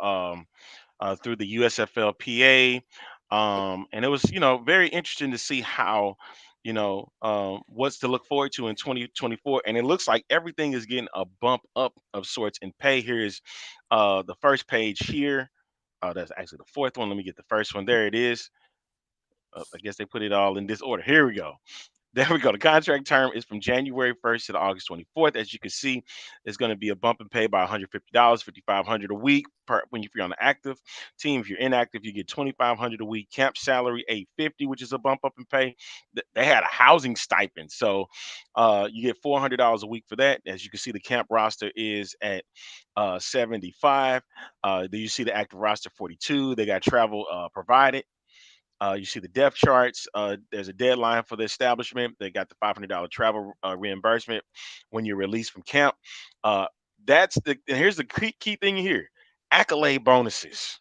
through the USFL PA, and it was very interesting to see how what's to look forward to in 2024, and it looks like everything is getting a bump up of sorts in pay. Here is the first page here. That's actually the fourth one. Let me get the first one. There it is. I guess they put it all in this order. Here we go. There we go. The contract term is from January 1st to August 24th. As you can see, it's going to be a bump in pay by $150, $5,500 a week when you're on the active team. If you're inactive, you get $2,500 a week. Camp salary $850, which is a bump up in pay. They had a housing stipend, so you get $400 a week for that. As you can see, the camp roster is at 75. Then you see the active roster 42. They got travel provided. You see the depth charts. There's a deadline for the establishment. They got the $500 travel reimbursement when you're released from camp. Here's the key thing here: accolade bonuses.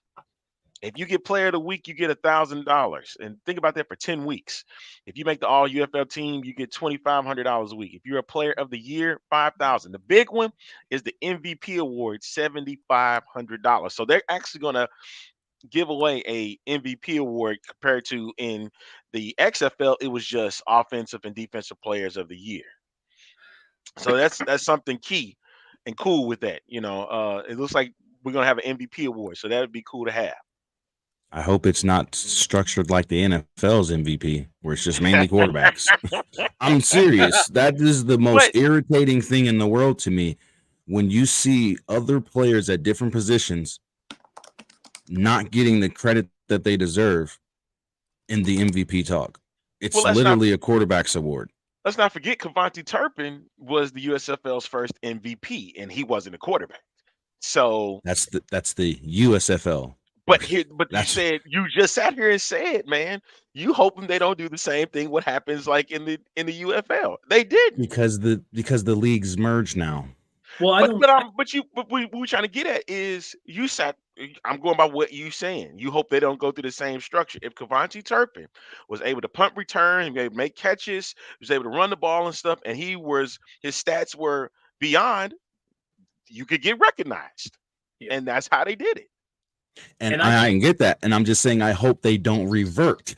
If you get player of the week, you get $1,000. And think about that for 10 weeks. If you make the all UFL team, you get $2,500 a week. If you're a player of the year, $5,000. The big one is the MVP award, $7,500. So they're actually going to give away a MVP award compared to in the XFL, it was just offensive and defensive players of the year. So that's something key and cool with that. It looks like we're gonna have an MVP award, so that would be cool to have. I hope it's not structured like the NFL's MVP, where it's just mainly quarterbacks. I'm serious. That is the most irritating thing in the world to me, when you see other players at different positions not getting the credit that they deserve in the MVP talk. It's literally a quarterback's award. Let's not forget KaVontae Turpin was the USFL's first MVP, and he wasn't a quarterback. So that's the USFL. But you just sat here and said, man, you hoping they don't do the same thing what happens like in the UFL. They did because the leagues merge now. Well, what we're trying to get at is I'm going by what you saying. You hope they don't go through the same structure. If KaVontae Turpin was able to punt return, he was able to make catches, was able to run the ball and stuff, and his stats were beyond, you could get recognized. Yeah. And that's how they did it. And I can get that. And I'm just saying, I hope they don't revert.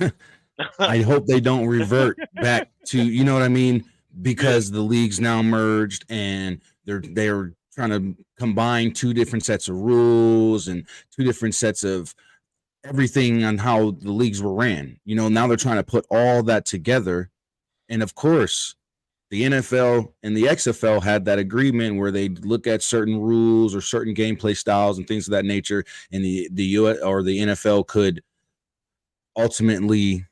I hope they don't revert back to, you know what I mean? Because the leagues now merged and they're trying to combine two different sets of rules and two different sets of everything on how the leagues were ran. You know, now they're trying to put all that together. And of course, the NFL and the XFL had that agreement where they look at certain rules or certain gameplay styles and things of that nature, and the US or the NFL could ultimately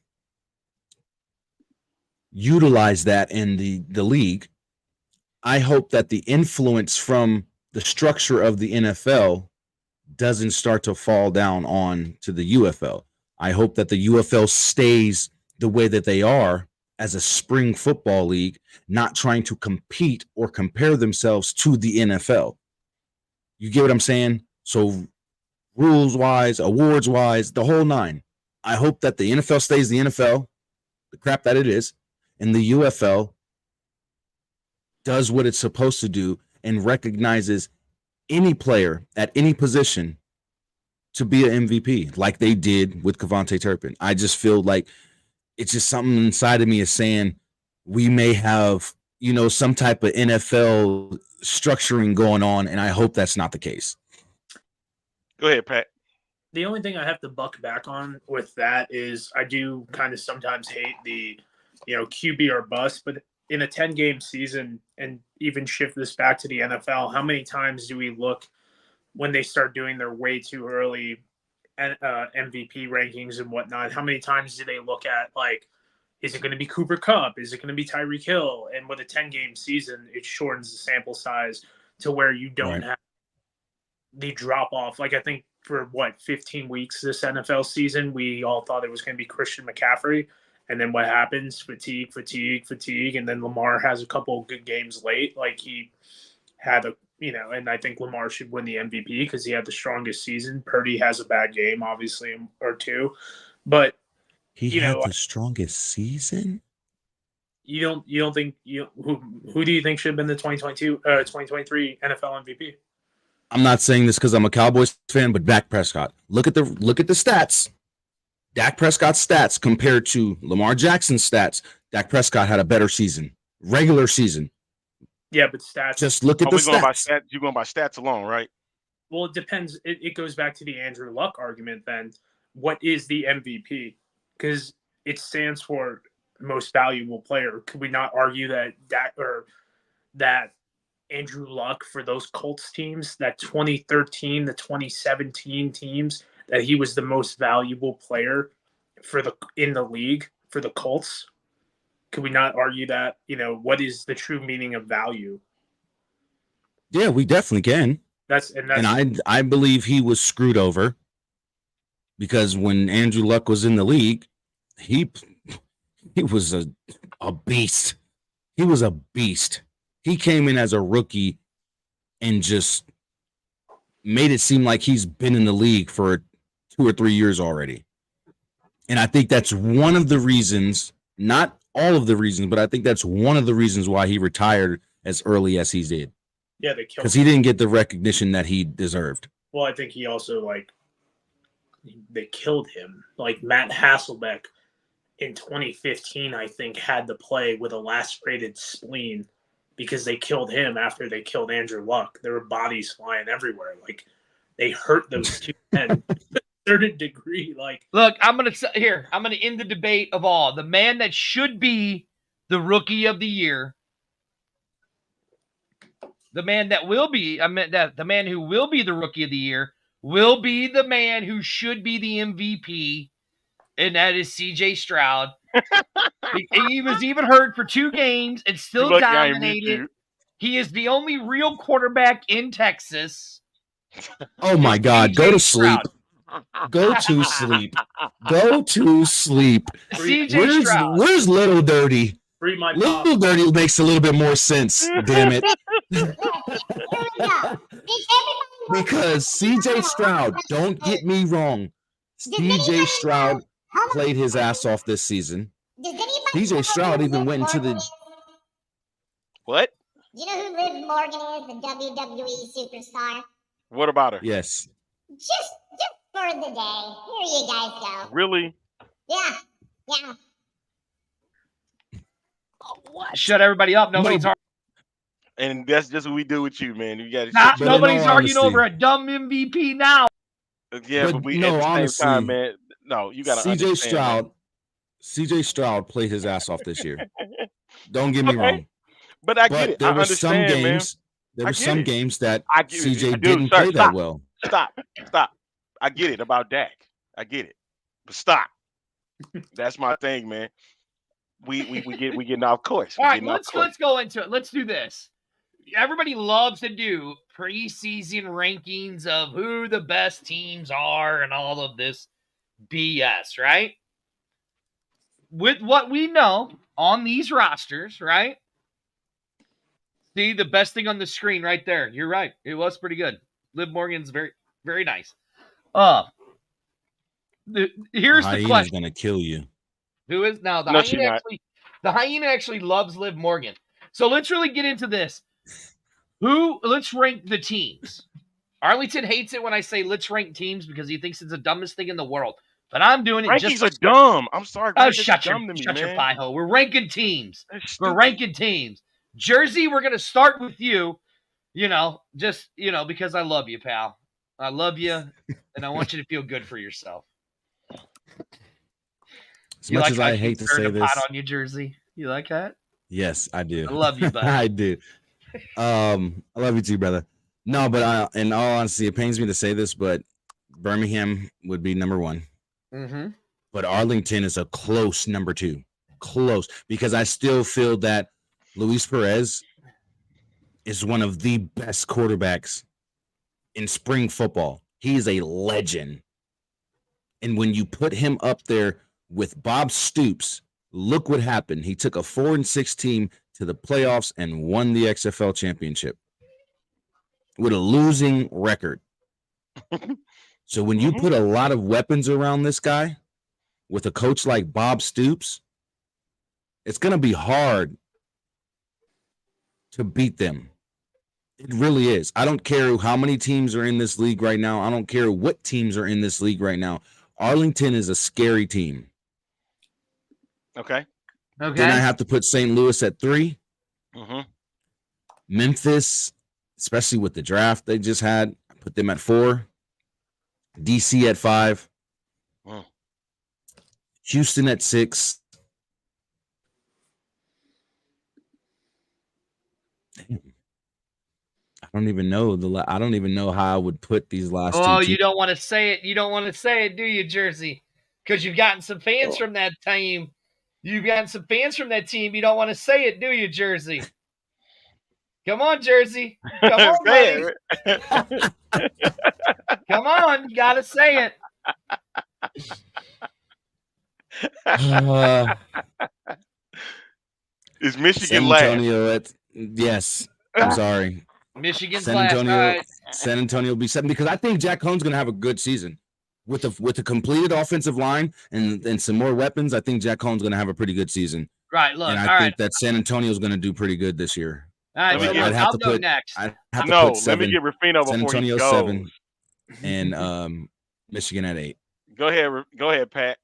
utilize that in the league. I hope that the influence from the structure of the NFL doesn't start to fall down on to the UFL. I hope that the UFL stays the way that they are as a spring football league, not trying to compete or compare themselves to the NFL. You get what I'm saying? So rules-wise, awards-wise, the whole nine. I hope that the NFL stays the NFL, the crap that it is, and the UFL does what it's supposed to do and recognizes any player at any position to be an MVP, like they did with KaVontae Turpin. I just feel like it's just something inside of me is saying we may have, you know, some type of NFL structuring going on, and I hope that's not the case. Go ahead, Pat. The only thing I have to buck back on with that is I do kind of sometimes hate the, you know, QB or bust, but in a 10-game season, and even shift this back to the NFL, how many times do we look when they start doing their way too early MVP rankings and whatnot? How many times do they look at, like, is it going to be Cooper Kupp? Is it going to be Tyreek Hill? And with a 10-game season, it shortens the sample size to where you don't have the drop off. Like, I think for 15 weeks this NFL season, we all thought it was going to be Christian McCaffrey. And then what happens? Fatigue. And then Lamar has a couple of good games late. Like, he had and I think Lamar should win the MVP because he had the strongest season. Purdy has a bad game, obviously, or two. But he had the strongest season? You don't think who do you think should have been the 2023 NFL MVP? I'm not saying this because I'm a Cowboys fan, but Dak Prescott. Look at the stats. Dak Prescott's stats compared to Lamar Jackson's stats. Dak Prescott had a better season, regular season. Yeah, but stats. Just look at the stats. You're going by stats alone, right? Well, it depends. It goes back to the Andrew Luck argument then. What is the MVP? Because it stands for most valuable player. Could we not argue that Andrew Luck for those Colts teams, that 2013 to 2017 teams, that he was the most valuable player in the league for the Colts? Could we not argue that, what is the true meaning of value? Yeah, we definitely can. And I believe he was screwed over because when Andrew Luck was in the league, he was a beast. He was a beast. He came in as a rookie and just made it seem like he's been in the league for 2 or 3 years already. And I think that's one of the reasons, not all of the reasons, but I think that's one of the reasons why he retired as early as he did. Yeah, they killed him. Because he didn't get the recognition that he deserved. Well, I think he also, they killed him. Like, Matt Hasselbeck in 2015, I think, had to play with a lacerated spleen because they killed him after they killed Andrew Luck. There were bodies flying everywhere. Like, they hurt those two men. certain degree. Like, look, I'm gonna end the debate of all. The man that should be the rookie of the year, the man that will be, the man who will be the rookie of the year will be the man who should be the MVP, and that is CJ Stroud. He was even hurt for 2 games and still dominated. He is the only real quarterback in Texas. Oh my God! Go to sleep. Go to sleep. Go to sleep. CJ Stroud. Where's Little Dirty? free my Little Dirty makes a little bit more sense. Damn it. Because CJ Stroud, don't get me wrong, CJ Stroud played his ass off this season. CJ Stroud even went into the. What? Do you know who Liv Morgan is, the WWE superstar? What about her? Yes. Just for the day. Here you guys go. Really? Yeah. Shut everybody up. Nobody's arguing. And that's just what we do with you, man. You got nobody's arguing over a dumb MVP now. Yeah, but we at the same time, man. No, you got to CJ Stroud. Man. CJ Stroud played his ass off this year. Don't get me wrong. But I get it. There were some games. Man. There were some games that CJ didn't play that well. Stop. I get it about Dak. I get it. But stop. That's my thing, man. We getting off course. All right, let's go into it. Let's do this. Everybody loves to do preseason rankings of who the best teams are and all of this BS, right? With what we know on these rosters, right? See the best thing on the screen right there. You're right. It was pretty good. Liv Morgan's very, very nice. Here's the question. Going to kill you. Who is now the hyena actually loves Liv Morgan. So let's really get into this. Let's rank the teams. Arlington hates it when I say let's rank teams because he thinks it's the dumbest thing in the world. But I'm doing it Rankings are dumb. I'm sorry. Oh, shut your pie hole. We're ranking teams. Jersey, we're going to start with you, because I love you, pal. I love you, and I want you to feel good for yourself. As much as I hate to say this. Pot on you, Jersey. You like that? Yes, I do. I love you, bud. I do. I love you too, brother. No, but in all honesty, it pains me to say this, but Birmingham would be number 1. Mm-hmm. But Arlington is a close number 2. Close. Because I still feel that Luis Perez is one of the best quarterbacks in spring football. He is a legend. And when you put him up there with Bob Stoops, look what happened. He took a 4-6 team to the playoffs and won the XFL championship with a losing record. So when you put a lot of weapons around this guy with a coach like Bob Stoops, it's going to be hard to beat them. It really is. I don't care how many teams are in this league right now. I don't care what teams are in this league right now. Arlington is a scary team. Okay. Then I have to put St. Louis at 3. Mm-hmm. Memphis, especially with the draft they just had, I put them at 4. DC at 5. Houston at 6. Damn. I don't even know how I would put these last 2 teams. Oh, you don't want to say it. You don't want to say it, do you, Jersey? Because you've gotten some fans from that team. You don't want to say it, do you, Jersey? Come on, Jersey. Come on, buddy. Come on, you gotta say it. Is Michigan San Antonio yes. I'm sorry. Michigan's San Antonio. Right. San Antonio will be 7 because I think Jack Cohn's going to have a good season with a completed offensive line and some more weapons. I think Jack Cohn's going to have a pretty good season. Right. Look, and I think that San Antonio is going to do pretty good this year. All right, I'll go next. Let me get Rufino before San Antonio he goes. 7 and Michigan at 8. Go ahead, Pat.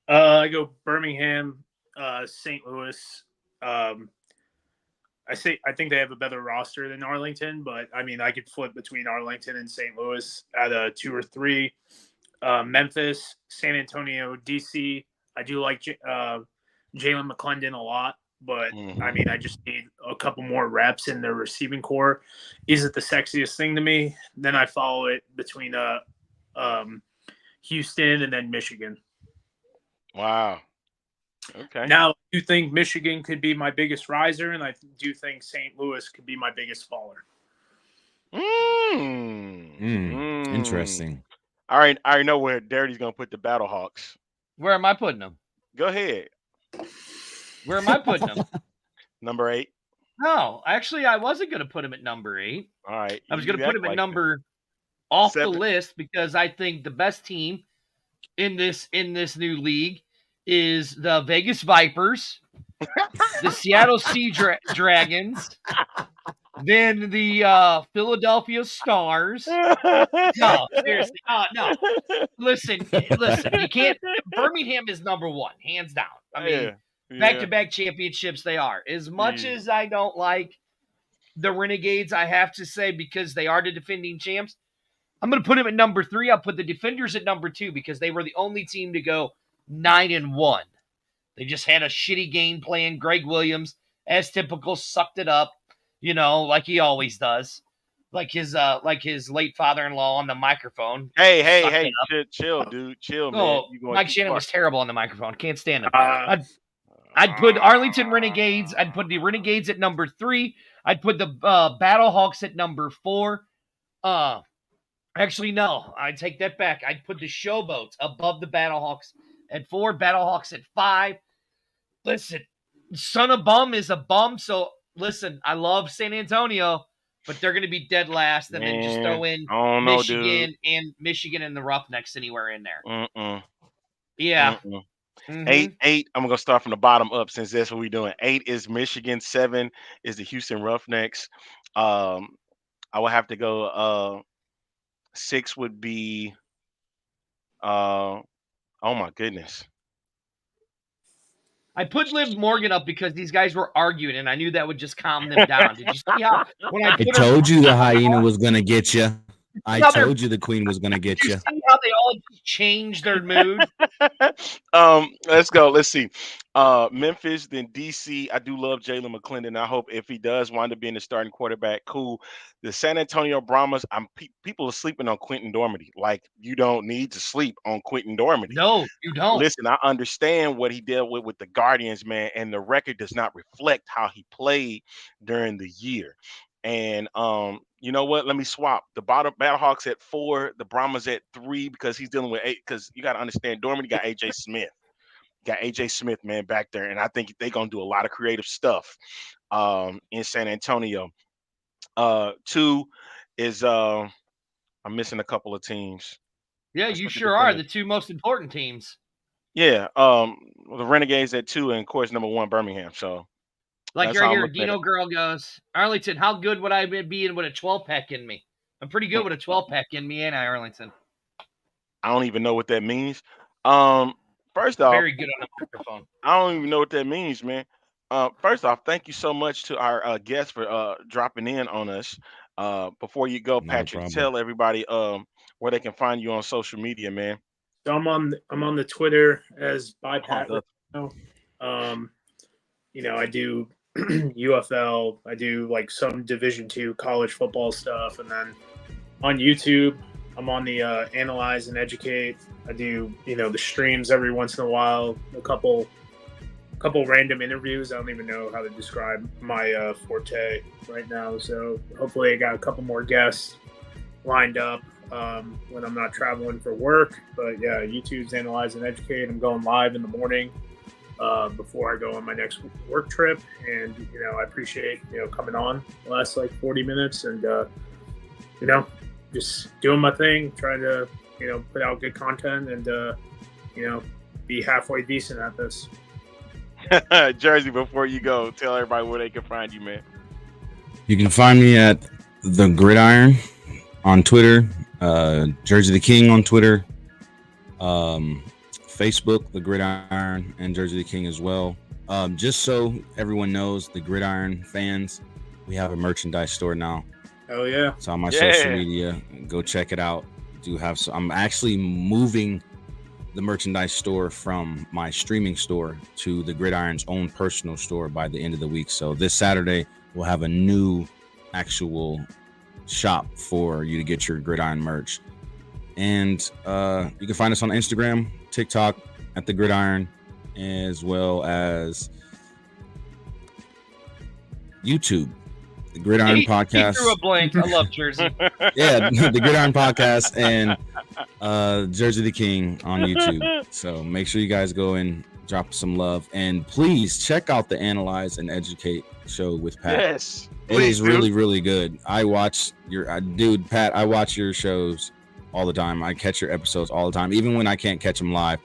I go Birmingham, St. Louis. I think they have a better roster than Arlington, but I mean I could flip between Arlington and St. Louis at a 2 or 3. Memphis, San Antonio, DC. I do like Jalen McClendon a lot, but I mean, I just need a couple more reps in the receiving core. Is it the sexiest thing to me? Then I follow it between Houston and then Michigan. Wow. Okay. Now, I do think Michigan could be my biggest riser, and I do think St. Louis could be my biggest faller. Interesting. All right, I already know where Dirty's gonna put the Battlehawks. Where am I putting them? Go ahead. Where am I putting them? Number 8. No, actually, I wasn't going to put him at number 8. All right. I was going to put him at number off 7. the list because I think the best team in this new league is the Vegas Vipers, the Seattle Sea Dragons, then the Philadelphia Stars. No, seriously. No. Listen. You can't. Birmingham is number 1, hands down. I mean, back-to-back championships they are. As much as I don't like the Renegades, I have to say, because they are the defending champs, I'm going to put them at number 3. I'll put the Defenders at number 2 because they were the only team to go 9-1. They just had a shitty game plan. Greg Williams, as typical, sucked it up, like he always does. Like his late father-in-law on the microphone. Hey, chill, dude. Chill, man. Mike Shannon was terrible on the microphone. Can't stand him. I'd put Arlington Renegades. I'd put the Renegades at number 3. I'd put the Battlehawks at number 4. Actually, no. I take that back. I'd put the Showboats above the Battlehawks at 4. Battlehawks at 5. Listen, Son of Bum is a bum. So, listen, I love San Antonio, but they're going to be dead last. And then just throw in Michigan and the Roughnecks anywhere in there. Yeah. 8. I'm gonna start from the bottom up since that's what we're doing. 8 is Michigan. 7 is the Houston Roughnecks. I will have to go. 6 would be. Oh my goodness. I put Liv Morgan up because these guys were arguing, and I knew that would just calm them down. Did you see how when I told you the hyena was gonna get you? I told you the queen was gonna get you. See how they all changed their mood? Let's go. Let's see. Memphis, then DC. I do love Jalen McClendon. I hope if he does wind up being the starting quarterback, cool. The San Antonio Brahmas. People are sleeping on Quentin Dormady. Like, you don't need to sleep on Quentin Dormady. No, you don't. Listen, I understand what he dealt with the Guardians, man, and the record does not reflect how he played during the year. And you know what? Let me swap the Battlehawks at 4, the Brahmas at 3 because he's dealing with 8. Because you got to understand, Dormady got AJ Smith. Got AJ Smith, man, back there, and I think they're gonna do a lot of creative stuff in San Antonio. 2 is I'm missing a couple of teams. Yeah, you sure are. The 2 most important teams. Yeah, the Renegades at 2, and of course number 1 Birmingham. So. Like right here, Dino Girl goes, Arlington, how good would I be in with a 12-pack in me? I'm pretty good with a 12-pack in me, ain't I, Arlington? I don't even know what that means. First off, very good on the microphone. I don't even know what that means, man. First off, thank you so much to our guests for dropping in on us. Before you go, Patrick, tell everybody where they can find you on social media, man. So I'm on the Twitter as ByPat. I do UFL. I do like some Division II college football stuff, and then on YouTube, I'm on the Analyze and Educate. I do the streams every once in a while. A couple random interviews. I don't even know how to describe my forte right now. So hopefully I got a couple more guests lined up when I'm not traveling for work. But yeah, YouTube's Analyze and Educate. I'm going live in the morning before I go on my next work trip. And, I appreciate, coming on the last 40 minutes and, just doing my thing, trying to, put out good content and, be halfway decent at this. Jersey, before you go, tell everybody where they can find you, man. You can find me at The Gridiron on Twitter, Jersey the King on Twitter, Facebook, The Gridiron, and Jersey the King as well. Just so everyone knows, the Gridiron fans, we have a merchandise store now. Oh yeah! It's on my social media. Go check it out. do have. So I'm actually moving the merchandise store from my streaming store to the Gridiron's own personal store by the end of the week. So this Saturday we'll have a new actual shop for you to get your Gridiron merch. And you can find us on Instagram, TikTok at the Gridiron, as well as YouTube, the Gridiron Podcast. He threw a blank. I love Jersey. Yeah, the Gridiron Podcast and Jersey the King on YouTube. So make sure you guys go and drop some love, and please check out the Analyze and Educate show with Pat. Yes, it is really, really good. I watch your dude, Pat. I watch your shows all the time. I catch your episodes all the time, even when I can't catch them live.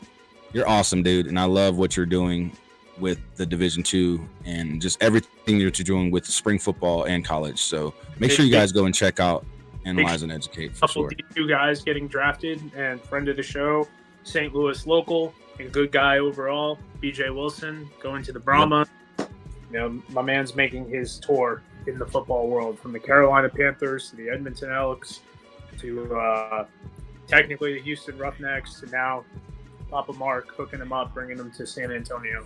You're awesome, dude, and I love what you're doing with the Division II and just everything that you're doing with spring football and college. So make sure you guys go and check out Analyze and Educate for sure. D2 guys getting drafted and friend of the show, St. Louis local and good guy overall, BJ Wilson going to the Brahma. Yep. You know, my man's making his tour in the football world, from the Carolina Panthers to the Edmonton Elks to technically the Houston Roughnecks to now Papa Mark hooking him up, bringing him to San Antonio.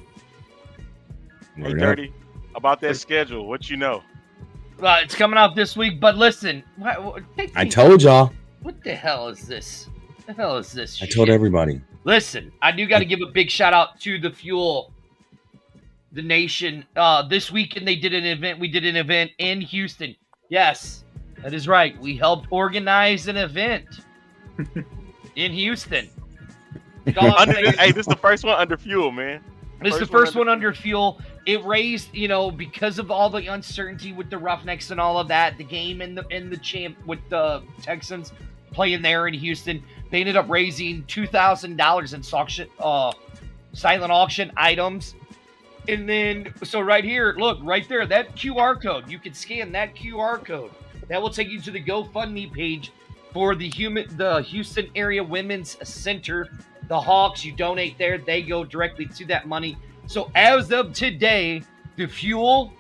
Hey, Dirty, about that schedule, what you know? It's coming out this week, but listen. I told y'all. What the hell is this? The hell is this? I told everybody. Listen, I do got to give a big shout out to the Fuel, the Nation. This weekend they did an event. We did an event in Houston. Yes, that is right. We helped organize an event in Houston. Hey, this is the first one under Fuel, man. This is the first one under Fuel. It raised, because of all the uncertainty with the Roughnecks and all of that, the game and the champ with the Texans playing there in Houston, they ended up raising $2,000 in silent auction items. And then, so right here, look, right there, that QR code, you can scan that QR code. That will take you to the GoFundMe page for the Houston Area Women's Center. The Hawks, you donate there, they go directly to that money. So as of today, the Fuel,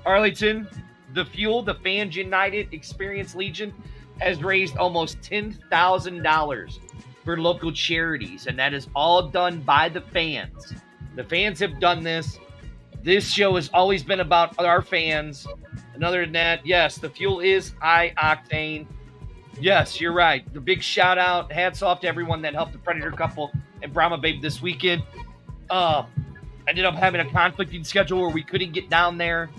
Arlington, the Fuel, the Fans United Experience Legion, has raised almost $10,000 for local charities, and that is all done by the fans. The fans have done this. This show has always been about our fans. And other than that, yes, the Fuel is high octane. Yes, you're right. The big shout out, hats off to everyone that helped the Predator couple and Brahma Babe this weekend. Ended up having a conflicting schedule where we couldn't get down there,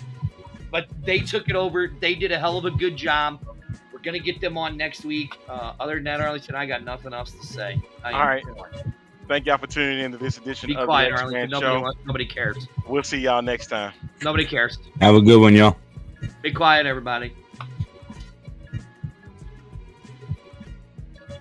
but they took it over. They did a hell of a good job. We're going to get them on next week. Other than that, Arlington, I got nothing else to say. All right. Thank y'all for tuning in to this edition of the X-Man Show. Nobody cares. We'll see y'all next time. Nobody cares. Have a good one, y'all. Be quiet, everybody.